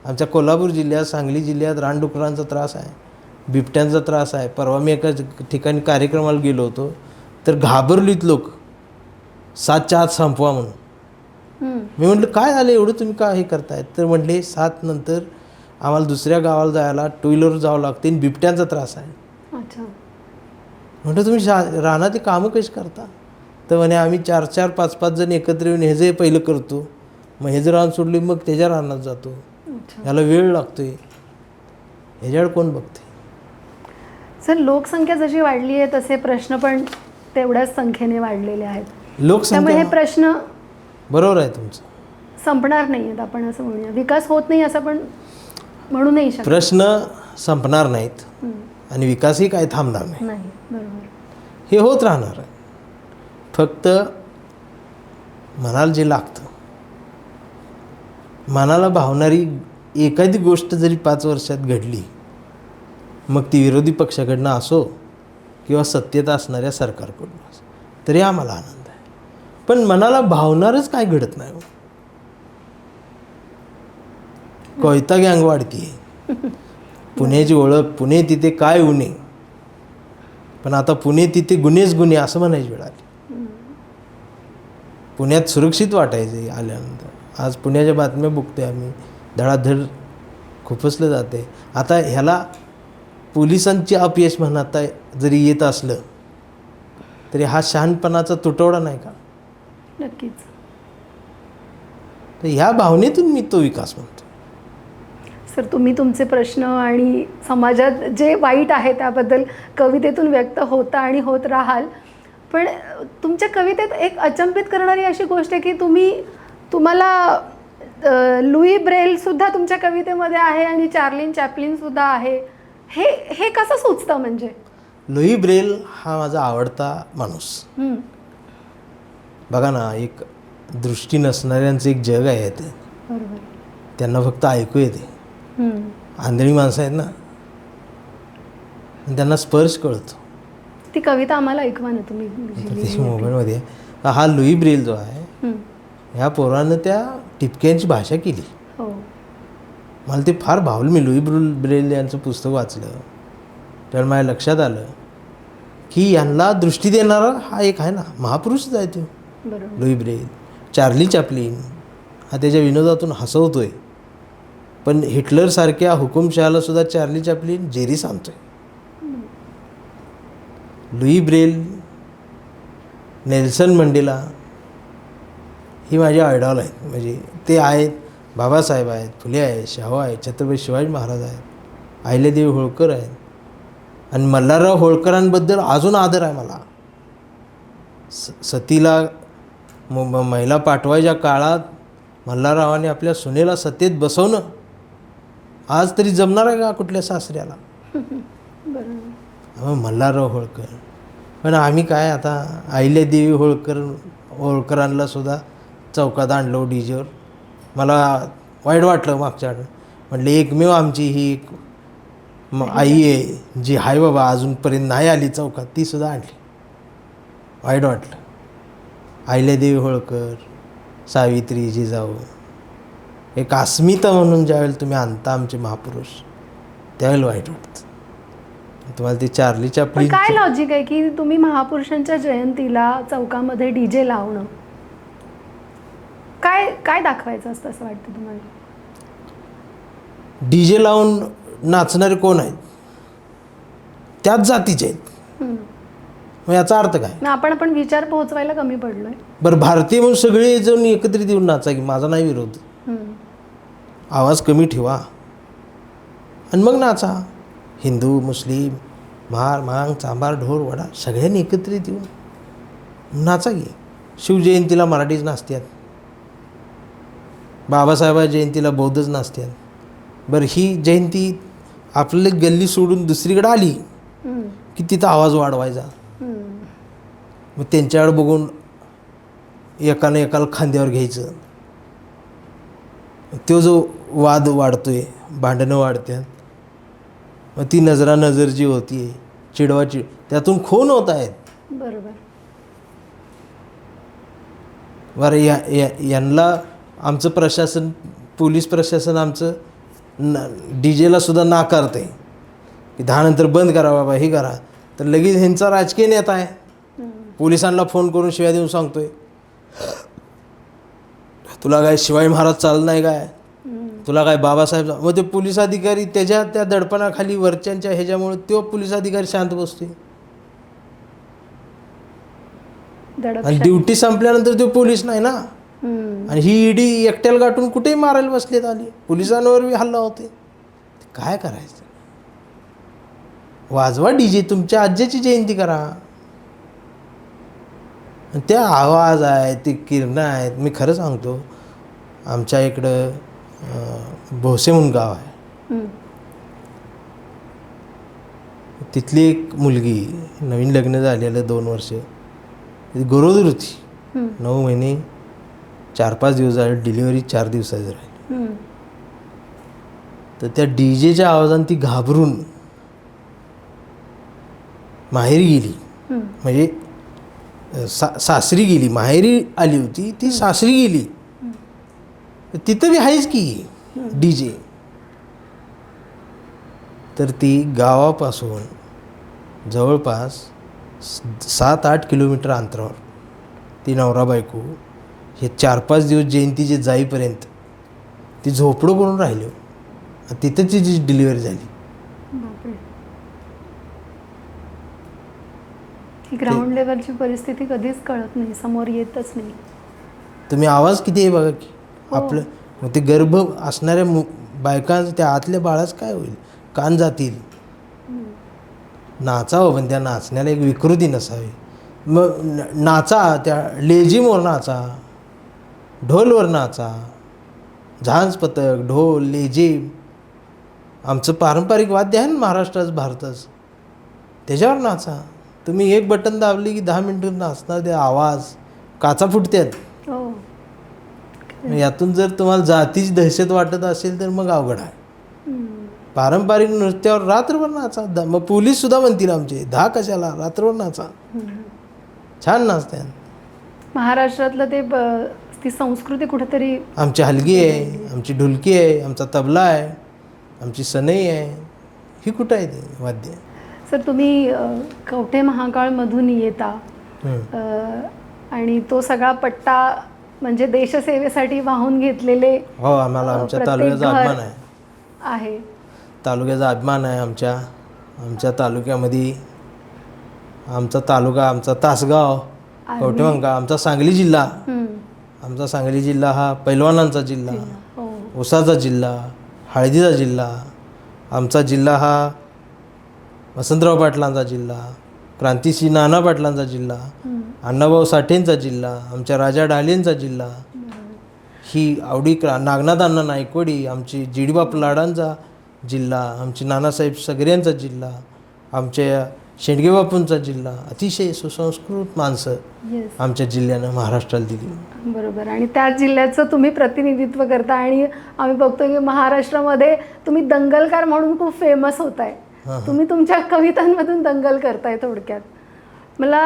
आमच्या कोल्हापूर जिल्ह्यात, सांगली जिल्ह्यात रानडुकरांचा त्रास आहे, बिबट्यांचा त्रास आहे. परवा मी एका ठिकाणी कार्यक्रमाला गेलो होतो तर घाबरलीत लोक 7च्या आत संपवा म्हणून. मी म्हटलं काय झालं एवढं तुम्ही का हे करतायत? तर म्हटले 7 नंतर आम्हाला दुसऱ्या गावाला जायला 2 व्हीलरवर जावं लागते आणि बिबट्यांचा त्रास आहे. अच्छा. म्हटलं तुम्ही रानात ते कामं कशी करता? तर म्हणे आम्ही 4-4, 5-5 जण एकत्र येऊन हे जे पहिलं करतो, मग हे जर रान सोडली मग त्याच्या रानात जातो. याला वेळ लागतोय. ह्याच्यावर कोण बघते? सर, लोकसंख्या जशी वाढली आहे तसे प्रश्न पण तेवढ्याच संख्येने वाढलेले आहेत. त्यामुळे लोकसंख्या हे प्रश्न बरोबर आहे तुमचं, संपणार नाही आहेत. आपण असं म्हणूया विकास होत नाही असं पण म्हणू नाही शकत. प्रश्न संपणार नाहीत आणि विकासही काय थांबणार नाही. बरोबर. हे होत राहणार आहे. फक्त मनाला जे लागतं, मनाला भावणारी एखादी गोष्ट जरी 5 वर्षात घडली, मग ती विरोधी पक्षाकडनं असो किंवा सत्तेत असणाऱ्या सरकारकडून असो, तरी आम्हाला आनंद आहे. पण मनाला भावणारच काय घडत नाही. कोयता गँग वाढती, पुण्याची ओळख, पुणे तिथे काय उणे, पण आता पुणे तिथे गुन्हेच गुन्हे असं म्हणायची वेळ आली. पुण्यात सुरक्षित वाटायचे आल्यानंतर. आज पुण्याच्या बातम्या बघतोय आम्ही, धडाधड खुपसलं जाते. आता ह्याला पोलिसांची अपयश म्हणता जरी येत असलं तरी हा शहाणपणाचा तुटवडा नाही का? नक्कीच. तर ह्या भावनेतून मी तो विकास म्हणतो. सर, तुम्ही तुमचे प्रश्न आणि समाजात जे वाईट आहे त्याबद्दल कवितेतून व्यक्त होता आणि होत राहाल. पण तुमच्या कवितेत एक अचंबित करणारी अशी गोष्ट आहे की तुम्हाला लुई ब्रेलसुद्धा तुमच्या कवितेमध्ये आहे आणि चार्लिन चॅप्लिनसुद्धा आहे. हे कसं सुचतं? म्हणजे लुई ब्रेल हा माझा आवडता माणूस. हं, बघा ना, एक दृष्टी नसणाऱ्यांचं एक जग आहे ते. बरोबर. त्यांना फक्त ऐकू येते. हं. आंधळी माणसं आहेत ना, आणि त्यांना स्पर्श कळतो. ती कविता आम्हाला ऐकवा ना तुम्ही जी तर लिहिली ते आहे. मोबाईलमध्ये हा लुई ब्रेल जो आहे, हं, ह्या पोरानं त्या टिपक्यांची भाषा केली. हो. मला ते फार भावलं. मी लुई ब्रेल यांचं पुस्तक वाचलं तर माझ्या लक्षात आलं की यांना दृष्टी देणारा हा एक आहे ना, महापुरुषच आहे तो बरोबर. Louis Braille. चार्ली चॅप्लिन हा त्याच्या विनोदातून हसवतोय, पण हिटलरसारख्या हुकुमशहाला सुद्धा चार्ली चॅप्लिन जेरी सांगतोय. लुई ब्रेल, नेल्सन मंडेला ही माझी आयडॉल आहेत. म्हणजे ते आहेत, बाबासाहेब आहेत, फुले आहेत, शाहू आहेत, छत्रपती शिवाजी महाराज आहेत, अहिल्यादेवी होळकर आहेत. आणि मल्हारराव होळकरांबद्दल अजून आदर आहे मला. सतीला महिला पाठवायच्या काळात मल्हाररावांनी आपल्या सुनेला सतेत बसवणं आज तरी जमणार आहे का कुठल्या सासऱ्याला? बरोबर. मल्हारराव होळकर. पण आम्ही काय आता अहिल्यादेवी होळकरांना सुद्धा चौकात आणलो डीजेवर. मला वाईट वाटलं मागच्या आठवड्यात. म्हटलं एकमेव आमची ही एक आई आहे जी हाय बाबा अजूनपर्यंत नाही आली चौकात, ती सुद्धा आणली. वाईट वाटलं. अहिल्यादेवी होळकर, सावित्री जिजाऊ, एक अस्मिता म्हणून ज्यावेळेला तुम्ही आणता आमचे महापुरुष, त्यावेळेला वाईट वाटतं. तुम्हाला ते चार्ली पण चॅप्लिन काय लॉजिक आहे की तुम्ही महापुरुषांच्या जयंतीला चौकामध्ये डीजे लावणं? काय काय दाखवायचं असतं असं वाटतं तुम्हाला? डीजे लावून नाचणारे कोण आहेत? त्याच जातीचे आहेत. हं. मग याचा अर्थ काय? मग आपण विचार पोहोचवायला कमी पडलोय. बरं, भारतीय म्हणून सगळे जण एकत्रित येऊन नाचा की, माझा नाही विरोध. हं. आवाज कमी ठेवा आणि मग नाचा. हिंदू, मुस्लिम, महार, मांग, चांभार, ढोल, वडा सगळ्यांनी एकत्रित येऊन नाचा की. शिवजयंतीला मराठीच नाचतात, बाबासाहेबांच्या जयंतीला बौद्धच नाचतात. बरं, ही जयंती आपली गल्ली सोडून दुसरीकडे आली हं. की तिथं आवाज वाढवायचा. हं. मग त्यांच्याकडे बघून एकानं एकाला खांद्यावर घ्यायचं. तो जो वाद वाढतोय, भांडणं वाढतात, मग ती नजरानजर जी होती चिडवाची, त्यातून खून होत आहेत. बरोबर. बरं, यांना आमचं प्रशासन, पोलीस प्रशासन आमचं डीजेला सुद्धा नाकारते की 10 नंतर बंद करा बाबा, हे करा. तर लगेच ह्यांचा राजकीय नेता आहे, पोलिसांना फोन करून शिव्या देऊन सांगतोय, तुला काय शिवाजी महाराज चालत नाही काय, तुला काय बाबासाहेब. मग ते पोलीस अधिकारी त्या दडपणाखाली वरच्यांच्या ह्याच्यामुळे तो पोलीस अधिकारी शांत बसतोय. आणि ड्युटी संपल्यानंतर तो पोलीस नाही ना. आणि ही ईडी एकट्याला गाठून कुठेही मारायला बसलेत आली, पोलिसांवर बी हल्ला होते. काय करायचं? वाजवा डीजे, तुमच्या आज्याची जयंती करा. त्या आवाज आहे, ती किरणं आहेत. मी खरं सांगतो, आमच्या इकडं भोसे म्हणून गाव आहे, तिथली एक मुलगी नवीन लग्न झालेलं 2 वर्ष, गरोदर होती. 9 महिने 4-5 दिवस झाले, डिलिव्हरी 4 दिवसाची राहिली. तर त्या डीजेच्या आवाजाने ती घाबरून माहेरी गेली. म्हणजे सासरी गेली, माहेरी आली होती ती, सासरी गेली. तिथं बी आहेच की डीजे. तर ती गावापासून जवळपास 7-8 किलोमीटर अंतरावर ती नवरा बायको हे 4-5 दिवस जयंतीचे जाईपर्यंत ती झोपडं करून राहिली. तिथं तिची डिलिव्हरी झाली. ग्राउंड लेवलची परिस्थिती कधीच कळत नाही, समोर येतच नाही. तुम्ही आवाज किती आहे बघा की आपलं. मग ते गर्भ असणाऱ्या बायकांचं, त्या आतल्या बाळाच काय होईल? कान जातील. नाचावं, पण त्या नाचण्याला एक विकृती नसावी. मग नाचा, त्या लेझिमवर नाचा, ढोलवर नाचा, झांज, पथक, ढोल, लेझिम आमचं पारंपरिक वाद्य आहे ना महाराष्ट्राचं, भारताचं. त्याच्यावर नाचा. तुम्ही एक बटन दाबली की 10 मिनिटं नाचणार, ते आवाज काचा फुटतात. हो. यातून जर तुम्हाला जातीची दहशत वाटत असेल तर मग अवघड आहे. हम्म. पारंपरिक नृत्यावर रात्रभर नाचा. मग पोलीस सुद्धा म्हणतील आमचे, 10 कशाला, रात्रभर नाचा. छान नाचतात. महाराष्ट्रातलं ते ती संस्कृती कुठेतरी आमची हलगी आहे, आमची ढोलकी आहे, आमचा तबला आहे, आमची सनई आहे. ही कुठं आहे ते वाद्य? सर तुम्ही कवठे महाकाळमधून येता आणि तो सगळा पट्टा म्हणजे देशसेवेसाठी वाहून घेतलेले हो, आम्हाला आमच्या प्रत्येक तालुक्याचा घर अभिमान आहे. आहे. तालुक्याचा अभिमान आहे आमच्या तालुक्यामध्ये. आमचा तालुका, आमचा तासगाव, कवठेमहांकाळ, आमचा सांगली जिल्हा. आमचा सांगली जिल्हा हा पैलवानांचा जिल्हा, हो. ऊसाचा जिल्हा, हळदीचा जिल्हा. आमचा जिल्हा हा वसंतराव पाटलांचा जिल्हा, क्रांतिसिंह नाना पाटलांचा जिल्हा, अण्णाभाऊ साठेंचा जिल्हा, आमच्या राजा ढालेंचा जिल्हा. ही आवडी नागनाथ अण्णा नायकवडी, आमची जीडीबाप लाडांचा जिल्हा, आमची नानासाहेब सगऱ्यांचा जिल्हा, आमच्या शेंडगेबापूंचा जिल्हा. अतिशय सुसंस्कृत माणसं येस, आमच्या जिल्ह्यानं महाराष्ट्राला दिली. बरोबर. आणि त्याच जिल्ह्याचं तुम्ही प्रतिनिधित्व करता आणि आम्ही बघतो की महाराष्ट्रामध्ये तुम्ही दंगलकार म्हणून खूप फेमस होताय. तुम्ही तुमच्या कवितांमधून दंगल करताय. थोडक्यात मला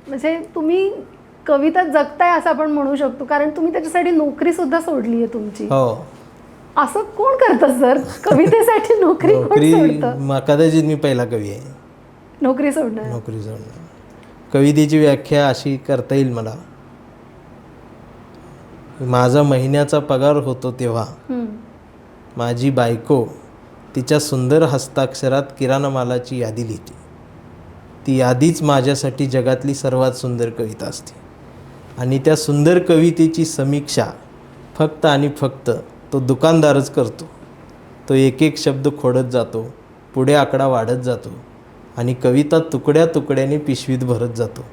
म्हणजे तुम्ही कविता जगताय असं आपण म्हणू शकतो, कारण तुम्ही त्याच्यासाठी नोकरी सुद्धा सोडली आहे तुमची. हो, असं कोण करतं सर? कवितेसाठी नोकरी कोण नोकरी सोडतं? कदाचित मी पहिला कवी आहे नोकरी सोडणार. नोकरी सोडणं. कवितेची व्याख्या अशी करता येईल मला. माझा महिन्याचा पगार होतो तेव्हा माझी बायको तिच्या सुंदर हस्ताक्षरात किराणा मालाची यादी लिहिते. ती यादीच माझ्यासाठी जगातली सर्वात सुंदर कविता असते. आणि त्या सुंदर कवितेची समीक्षा फक्त आणि फक्त तो दुकानदारच करतो. तो एक एक शब्द खोडत जातो, पुढे आकडा वाढत जातो आणि कविता तुकड्या तुकड्याने पिशवीत भरत जातो.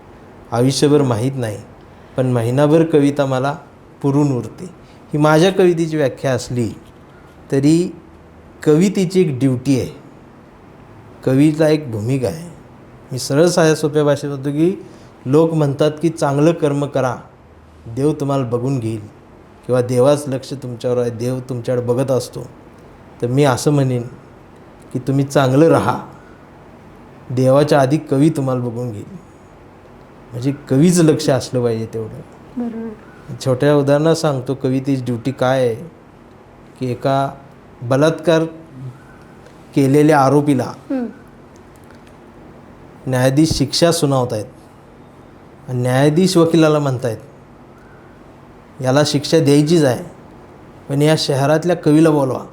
आयुष्यभर माहीत नाही, पण महिनाभर कविता मला पुरून उरते. ही माझ्या कवितेची व्याख्या असली तरी कवितेची एक ड्युटी आहे, कवीला एक भूमिका आहे. मी सरळ साध्या सोप्या भाषेत होतो की लोक म्हणतात की चांगलं कर्म करा, देव तुम्हाला बघून घेईल किंवा देवाच लक्ष तुमच्यावर आहे, देव तुमच्याकडे बघत असतो. तर मी असं म्हणेन की तुम्ही चांगलं राहा, देवाच्या आधी कवी तुम्हाला बघून घेईल. म्हणजे कवीचं लक्ष असलं पाहिजे तेवढं. बरोबर. छोट्या उदाहरणात सांगतो कवितेची ड्युटी काय आहे. की एका बलात्कार केलेल्या आरोपीला न्यायाधीश शिक्षा सुनावत आहेत आणि न्यायाधीश वकिलाला म्हणतायत याला शिक्षा द्यायचीच आहे, पण या शहरातल्या कवीला बोलवा.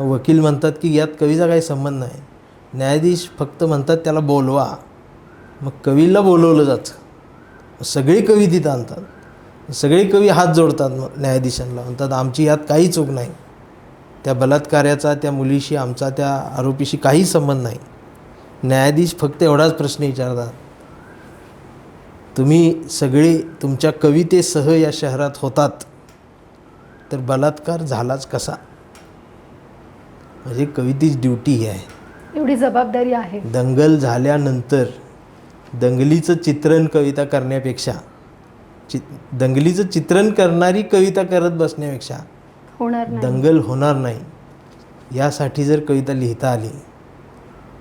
वकील म्हणतात की यात कवीचा काही संबंध नाही. न्यायाधीश फक्त म्हणतात त्याला बोलवा. मग कवीला बोलवलं जातं. सगळी कवी तिथं आणतात. सगळे कवी हात जोडतात. मग न्यायाधीशांना म्हणतात आमची यात काही चूक नाही. त्या बलात्काराचा त्या मुलीशी आमचा त्या आरोपीशी काही संबंध नाही. न्यायाधीश फक्त एवढाच प्रश्न विचारतात, तुम्ही सगळे तुमच्या कवितेसह या शहरात होतात, तर बलात्कार झालाच कसा? म्हणजे कवितेची ड्युटी ही आहे, एवढी जबाबदारी आहे. दंगल झाल्यानंतर दंगलीचं चित्रण कविता करण्यापेक्षा दंगलीचं चित्रण करणारी कविता करत बसण्यापेक्षा होणार नाही. दंगल होणार नाही यासाठी जर कविता लिहिता आली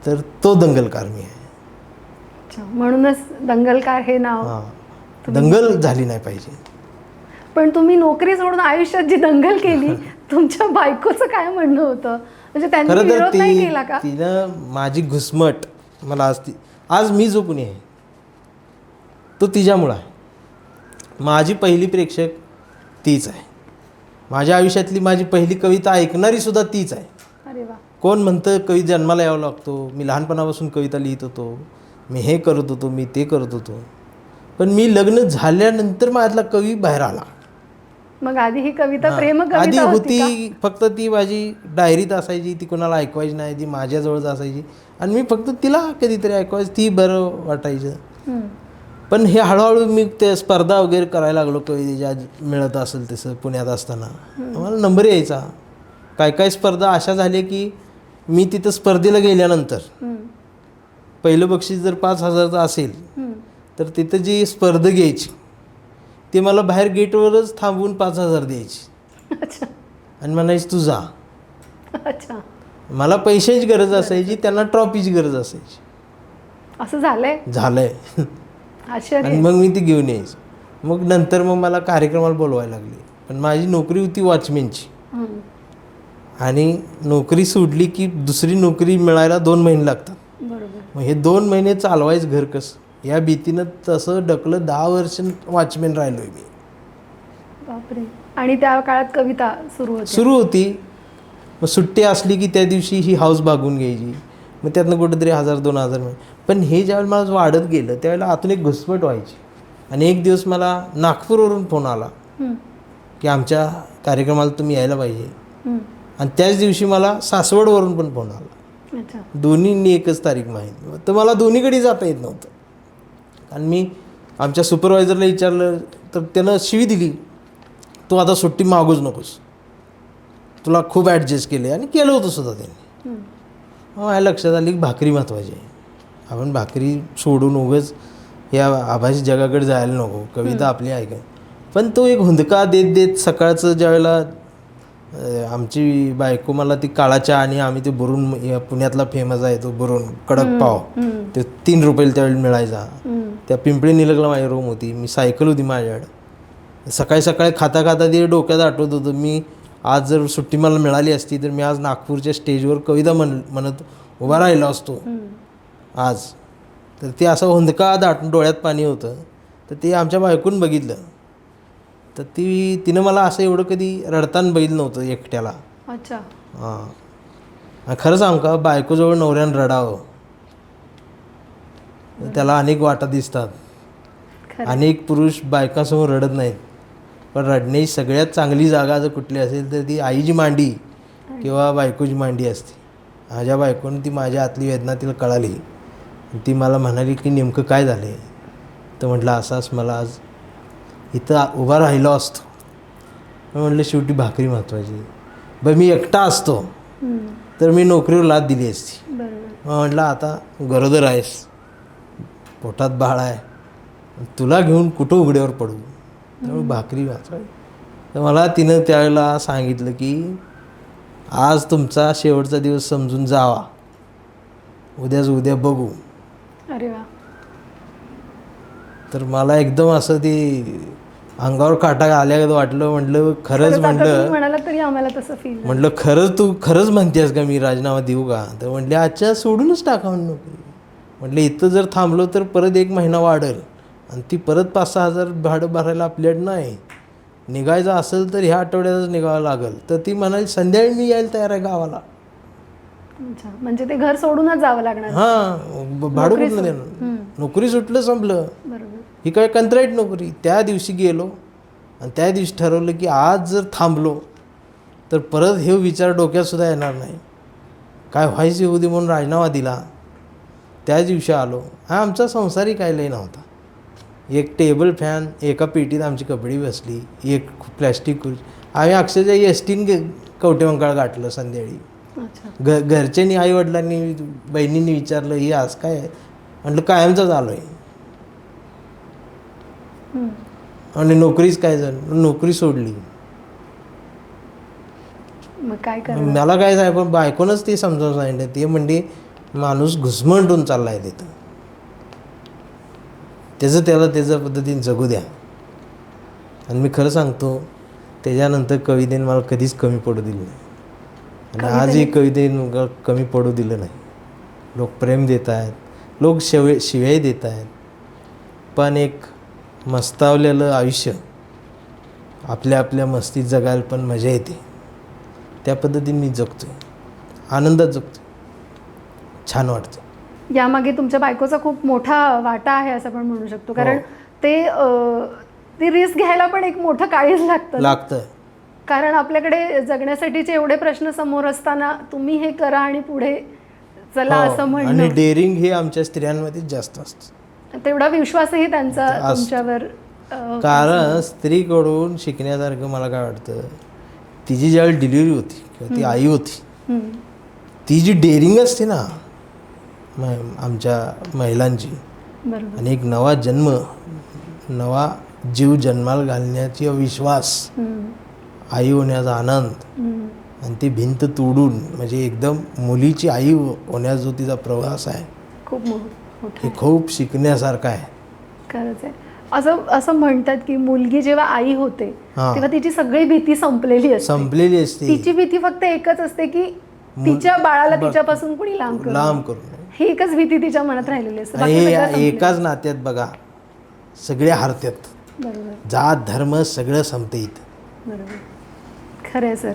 तर तो दंगलकार मी आहे. अच्छा, म्हणूनच दंगलकार हे नाव. दंगल झाली नाही पाहिजे. पण तुम्ही नोकरी सोडून आयुष्यात जी दंगल केली तुमच्या बायकोचं काय म्हणणं होतं? म्हणजे त्यांनी खरं तर विरोध नाही केला का? तिनं माझी घुसमट मला आज मी जो कुणी आहे तो तिच्यामुळं आहे. माझी पहिली प्रेक्षक तीच आहे. माझ्या आयुष्यातली माझी पहिली कविता ऐकणारी सुद्धा तीच आहे. अरे वा. कोण म्हणतं कवी जन्माला यावं लागतो, मी लहानपणापासून कविता लिहित होतो, मी हे करत होतो, मी ते करत होतो. पण मी लग्न झाल्यानंतर माझ्यातला कवी बाहेर आला. मग आधी ही कविता प्रेम आधी कविता होती का? होती, फक्त ती माझी डायरीत असायची, ती कोणाला ऐकवायची नाही, ती माझ्याजवळच असायची आणि मी फक्त तिला कधीतरी ऐकवायची, ती बरं वाटायचं. पण हे हळूहळू मी ते स्पर्धा वगैरे करायला लागलो कवितेच्या, मिळत असेल तसं. पुण्यात असताना आम्हाला नंबर यायचा. काय काय स्पर्धा अशा झाल्या की मी तिथं स्पर्धेला गेल्यानंतर पहिलं बक्षीस जर 5,000चं असेल हं. तर तिथं जी स्पर्धा घ्यायची ते मला बाहेर गेटवरच थांबवून 5,000 द्यायची अच्छा. आणि म्हणायची तू जा. अच्छा. मला पैशाची गरज असायची, त्यांना ट्रॉफीची गरज असायची. असं झालंय. झालंय. आश्चर्य. आणि मग मी ती घेऊन यायची. मग नंतर मग मला कार्यक्रमाला बोलवायला लागले. पण माझी नोकरी होती वॉचमॅनची हं. आणि नोकरी सोडली की दुसरी नोकरी मिळायला 2 महिने लागतात. बरोबर. मग हे 2 महिने चालवायचं घर कसं या भीतीनं तसं ढकलं 10 वर्ष वॉचमॅन राहिलो आहे मी. बापरे. आणि त्या काळात कविता सुरू होती. मग सुट्टी असली की त्या दिवशी ही हाऊस भागून घ्यायची. मग त्यातनं कुठेतरी 1,000-2,000 मिळाले. पण हे ज्यावेळेला मला वाढत गेलं त्यावेळेला आतून एक घुसमट व्हायची. आणि एक दिवस मला नागपूरवरून फोन आला हं. की आमच्या कार्यक्रमाला तुम्ही यायला पाहिजे. हं. आणि त्याच दिवशी मला सासवडवरून पण फोन आला. अच्छा. दोन्हींनी एकच तारीख माहीत. तर मला दोन्हीकडे जाता येत नव्हतं. आणि मी आमच्या सुपरवायझरला विचारलं तर त्यानं शिवी दिली, तू आता सुट्टी मागूच नकोस, तुला खूप ॲडजस्ट केले. आणि केलं होतं सुद्धा त्यांनी. मग माझ्या लक्षात आली की भाकरी महत्त्वाची आहे. आपण भाकरी सोडून उगाच या आभासी जगाकडे जायला नको. कविता आपली आहे काय. पण तो एक हुंदका देत देत सकाळचं ज्यावेळेला आमची बायको मला ती काळा चहा आणि आम्ही ते बुरून पुण्यातला फेमस आहे तो बुरून कडक पाव ते 3 रुपयाला त्यावेळेला मिळायचा. त्या पिंपळी निलगला माझी रूम होती. मी सायकल होती माझ्याकडं. सकाळी सकाळी खाता खाता ते डोक्यात आठवत होतं मी आज जर सुट्टी मला मिळाली असती तर मी आज नागपूरच्या स्टेजवर कविता म्हणत उभा राहिलो असतो आज. तर ते असं हुंदका दाटून डोळ्यात पाणी होतं. तर ते आमच्या बायकोनं बघितलं. तर तिनं मला असं एवढं कधी रडताना बघितलं नव्हतं एकट्याला. अच्छा. हां. खरं सांगू का, बायकोजवळ नवऱ्यानं रडावं त्याला अनेक वाटा दिसतात. अनेक पुरुष बायकांसमोर रडत नाहीत. पण रडण्याची सगळ्यात चांगली जागा जर कुठली असेल तर ती आईची मांडी किंवा बायकोची मांडी असते. माझ्या बायकोनं ती माझ्या आतली वेदना तिला कळाली. ती मला म्हणाली की नेमकं काय झालं. तर म्हटलं असंच मला आज इथं उभा राहिलो असतो. म्हटलं शेवटी भाकरी महत्त्वाची. बरं मी एकटा असतो तर मी नोकरीवर लाद दिली असती. म्हटलं आता गरोदर आहेस, पोटात बाळ आहे, तुला घेऊन कुठं उघड्यावर पडू. त्यामुळे भाकरी महत्त्वाची. तर मला तिनं त्यावेळेला सांगितलं की आज तुमचा शेवटचा दिवस समजून जावा, उद्या बघू. अरे वा. तर मला एकदम असं ते अंगावर काटा आल्यागत वाटलं. म्हटलं खरंच म्हणाला तरी आम्हाला तसं फील. म्हटलं तू खरंच म्हणतेस का मी राजीनामा देऊ का. तर म्हटले अच्छा सोडूनच टाका नोकरी. म्हटलं इथं जर थांबलो तर परत 1 महिना वाढेल आणि ती परत 5-6 हजार भाडं भरायला आपल्याकडं नाही. निघायचं असेल तर ह्या आठवड्यातच निघावं लागेल. तर ती म्हणाली संध्याकाळी मी यायला तयार आहे गावाला. अच्छा. म्हणजे ते घर सोडूनच जावं लागणार. हां. भाडं कुठलं देणार. नोकरी सुटलं संपलं. बरोबर. ही काय कंत्राट नोकरी. त्या दिवशी गेलो आणि त्या दिवशी ठरवलं की आज जर थांबलो तर परत हे विचार डोक्यात सुद्धा येणार नाही. काय व्हायचं होऊ दे म्हणून राजीनामा दिला. त्या दिवशी आलो. हा आमचा संसारही काय लय नव्हता. एक टेबल फॅन, एका पेटीत आमची कपडे बसली, एक प्लॅस्टिक खुर्ची. आम्ही अक्षरशः एसटीने कवटेमंकाळ गाठलं संध्याकाळी. घरच्यांनी आईवडिलांनी बहिणींनी विचारलं ही आज काय आहे. म्हटलं कायमचं आलो आहे. आणि नोकरीच काय झालं, नोकरी सोडली. मग काय मला काय सांग पण बायकोनच ते समजावून सांगितलं. ते म्हणजे माणूस घुसमंटून चालला आहे तिथं, त्याला त्याच्या पद्धतीने जगू द्या. आणि मी खरं सांगतो त्याच्यानंतर कवितेने मला कधीच कमी पडू दिलं नाही. आणि आजही कवितेने कमी पडू दिलं नाही. लोक प्रेम देत आहेत, लोक शिव्याही देत आहेत. पण एक मस्तावलेलं आयुष्य आपल्या मस्तीत जगायला पण मजा येते. त्या पद्धतीने मी जगतो आहे, आनंदात जगतो, छान वाटतं. यामागे तुमच्या बायकोचा खूप मोठा वाटा आहे असं पण म्हणू शकतो. कारण ते रिस्क घ्यायला पण एक मोठं काळीज लागतं. कारण आपल्याकडे जगण्यासाठीचे एवढे प्रश्न समोर असताना तुम्ही हे करा आणि पुढे चला असं म्हणणं. आणि डेअरिंग हे आमच्या स्त्रियांमध्ये जास्त असतं. तेवढा विश्वासही त्यांचा तुमच्यावर. कारण स्त्रीकडून शिकण्यासारखं मला काय वाटतं, तिची ज्यावेळी डिलिव्हरी होती किंवा ती आई होती, ती जी डेअरिंग असते ना, आमच्या महिलांची बरोबर. आणि एक नवा जन्म, नवा जीव जन्माला घालण्याची विश्वास, आई होण्याचा आनंद आणि ती भिंत तोडून म्हणजे एकदम मुलीची आई होण्याचा जो तिचा प्रवास आहे खूप मोठा हे खूप शिकण्यासारखं आहे. खरंच आहे. असं म्हणतात की मुलगी जेव्हा आई होते तेव्हा तिची सगळी भीती संपलेली असते. तिची भीती फक्त एकच असते की तिच्या बाळाला तिच्यापासून कुणी लांब करू. ही एकच भीती तिच्या मनात राहिलेली असते. हे एकाच नात्यात बघा सगळे हारतात. बरोबर. जात धर्म सगळं संपते इथं. बरोबर. खरं आहे सर.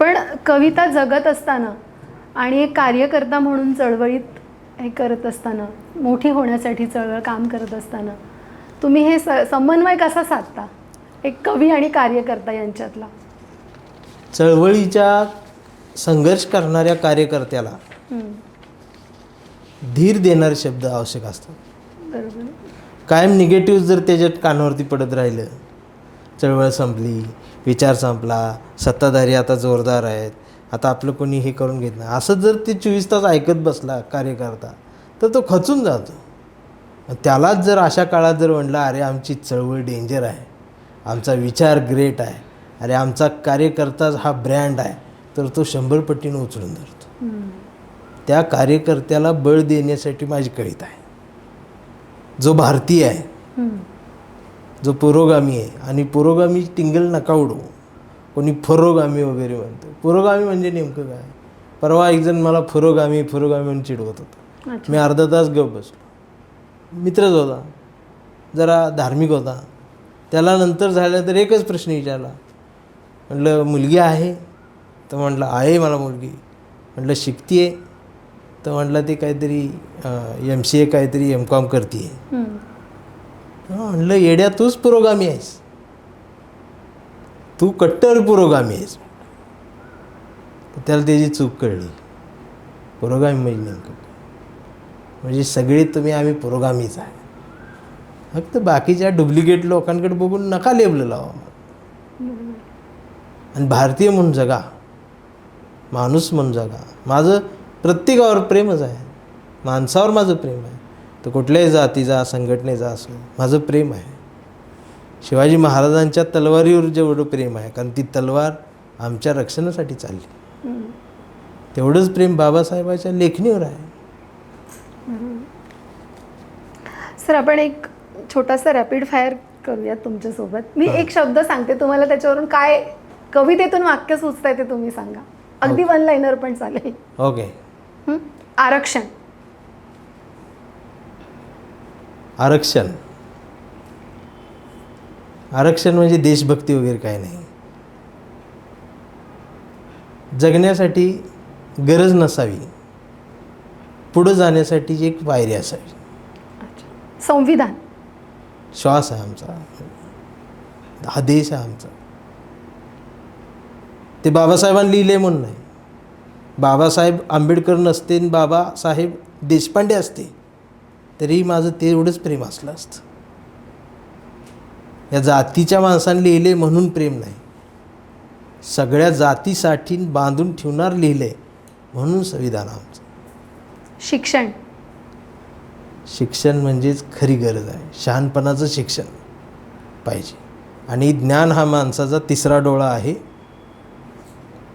पण कविता जगत असताना आणि एक कार्यकर्ता म्हणून चळवळीत हे करत असताना, मोठी होण्यासाठी चळवळ काम करत असताना तुम्ही हे समन्वय कसा साधता एक कवी आणि कार्यकर्ता यांच्यातला? चळवळीच्या संघर्ष करणाऱ्या कार्यकर्त्याला धीर देणारे शब्द आवश्यक असतात. बरोबर. कायम निगेटिव्ह जर त्याच्यात कानावरती पडत राहिलं, चळवळ संपली, विचार संपला, सत्ताधारी आता जोरदार आहेत, आता आपलं कोणी हे करून घेत नाही, असं जर ते 24 तास ऐकत बसला कार्यकर्ता तर तो खचून जातो. त्यालाच जर अशा काळात जर म्हणलं अरे आमची चळवळ डेंजर आहे, आमचा विचार ग्रेट आहे, अरे आमचा कार्यकर्ता हा ब्रँड आहे, तर तो 100 पटीनं उचलून धरतो. त्या कार्यकर्त्याला बळ देण्यासाठी माझी कविता आहे. जो भारतीय आहे, जो पुरोगामी आहे, आणि पुरोगामी टिंगल नका उडू, कोणी पुरोगामी वगैरे म्हणतो. पुरोगामी म्हणजे नेमकं काय? परवा एक जण मला पुरोगामी म्हणून चिडवत होता. मी अर्धा तास गप बसलो. मित्रच होता, जरा धार्मिक होता. त्याला नंतर झाल्यानंतर एकच प्रश्न विचारला, म्हटलं मुलगी आहे? तर म्हटलं आहे मला मुलगी. म्हटलं शिकते आहे? तर म्हटलं ते काहीतरी MCA काहीतरी MCOM करते आहे. म्हटलं येड्या तूच पुरोगामी आहेस, तू कट्टर पुरोगामी आहेस. त्याला त्याची चूक कळली. पुरोगामी म्हणजे नेमकं म्हणजे सगळे आम्ही पुरोगामीच आहे. फक्त बाकीच्या डुप्लिकेट लोकांकडे बघून नका लेबल लावा. आणि भारतीय म्हणून जगा, माणूस म्हणून जगा. माझं प्रत्येकावर प्रेमच आहे, माणसावर माझं प्रेम आहे. तर कुठल्याही जातीचा संघटनेचा असो माझं प्रेम आहे. शिवाजी महाराजांच्या तलवारीवर जेवढं प्रेम आहे, कारण ती तलवार आमच्या रक्षणासाठी चालली, तेवढंच प्रेम बाबासाहेबांच्या लेखणीवर आहे. सर आपण एक छोटासा रॅपिड फायर करूयात तुमच्यासोबत. मी एक शब्द सांगते, तुम्हाला त्याच्यावरून काय कवितेतून वाक्य सुचतंय ते तुम्ही सांगा. अगदी 1 लाइनर पण चालेल. ओके. आरक्षण. आरक्षण आरक्षण म्हणजे देशभक्ती वगैरे काय नाही. जगण्यासाठी गरज नसावी, पुढं जाण्यासाठी एक पायरी असावी. संविधान. श्वास आहे आमचा, हा देश आहे आमचा. ते बाबासाहेबांनी लिहिले म्हणून नाही. बाबासाहेब आंबेडकर नसते, बाबासाहेब देशपांडे असते, तरी माझं तेवढंच प्रेम असलं असतं. या जातीच्या माणसांनी लिहिले म्हणून प्रेम नाही, सगळ्या जातीसाठी बांधून ठेवणार लिहिले म्हणून संविधान आमचं. शिक्षण. शिक्षण म्हणजेच खरी गरज आहे. शहाणपणाचं शिक्षण पाहिजे. आणि ज्ञान हा माणसाचा 3रा डोळा आहे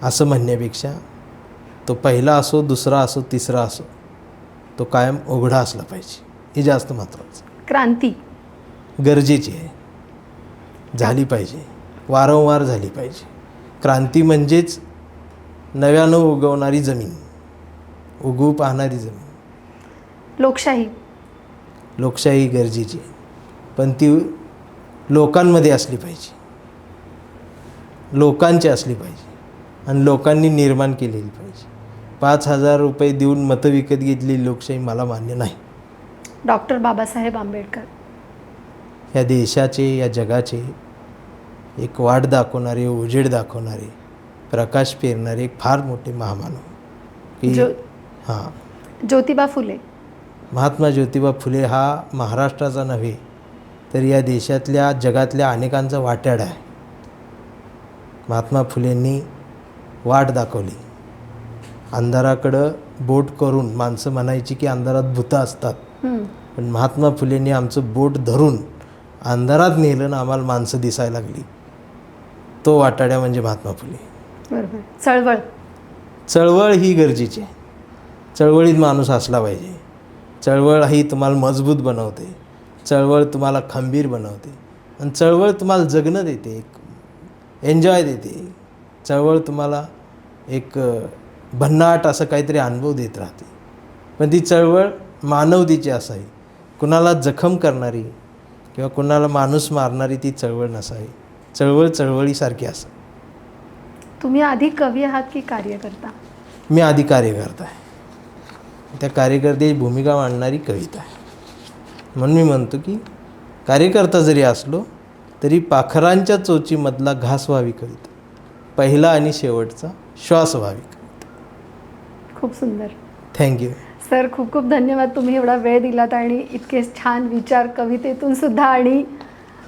असं म्हणण्यापेक्षा तो पहिला असो, दुसरा असो, 3रा असो, तो कायम उघडा असला पाहिजे. हे जास्त महत्त्वाचं. क्रांती. गरजेची आहे, झाली पाहिजे, वारंवार झाली पाहिजे. क्रांती म्हणजेच नव्यानं उगवणारी जमीन, उगवू पाहणारी जमीन. लोकशाही. लोकशाही गरजेची आहे, पण ती लोकांमध्ये असली पाहिजे, लोकांची असली पाहिजे आणि लोकांनी निर्माण केलेली पाहिजे. 5,000 रुपये देऊन मतं विकत घेतलेली लोकशाही मला मान्य नाही. डॉक्टर बाबासाहेब आंबेडकर. या देशाचे, या जगाचे एक वाट दाखवणारे, उजेड दाखवणारे, प्रकाश पेरणारे एक फार मोठे महामानव की ज्योतिबा फुले. महात्मा ज्योतिबा फुले हा महाराष्ट्राचा नव्हे तर या देशातल्या, जगातल्या अनेकांचा वाट्याड आहे. महात्मा फुलेंनी वाट दाखवली, अंधाराकडं बोट करून माणसं म्हणायची की अंधारात भूतं असतात, पण महात्मा फुलेंनी आमचं बोट धरून अंधारात नेलं ना आम्हाला माणसं दिसायला लागली. तो वाटाड्या म्हणजे महात्मा फुले. बरोबर. चळवळ. चळवळ ही गरजेची आहे. चळवळीत माणूस असला पाहिजे. चळवळ ही तुम्हाला मजबूत बनवते, चळवळ तुम्हाला खंबीर बनवते, आणि चळवळ तुम्हाला जगणं देते, एक एन्जॉय देते. चळवळ तुम्हाला एक भन्नाट असं काहीतरी अनुभव देत राहते. पण ती चळवळ मानवतेची असावी, कुणाला जखम करणारी किंवा कुणाला माणूस मारणारी ती चळवळ नसावी. चळवळ चळवळीसारखी असावी. तुम्ही आधी कवी आहात की कार्यकर्ता? मी आधी कार्यकर्ता आहे. त्या कार्यकर्त्याची भूमिका मांडणारी कविता आहे. म्हणून मी म्हणतो की कार्यकर्ता जरी असलो तरी पाखरांच्या चोचीमधला घास व्हावी कविता, पहिला आणि शेवटचा श्वास व्हावी कविता. खूप सुंदर. थँक्यू सर, खूप खूप धन्यवाद. तुम्ही एवढा वेळ दिलात आणि इतके छान विचार कवितेतून सुद्धा आणि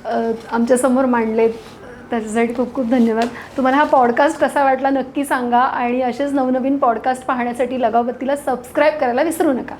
आमच्यासमोर मांडलेत, त्याच्यासाठी खूप खूप धन्यवाद. तुम्हाला हा पॉडकास्ट कसा वाटला नक्की सांगा, आणि असेच नवनवीन पॉडकास्ट पाहण्यासाठी लगावबत्तीला सबस्क्राईब करायला विसरू नका.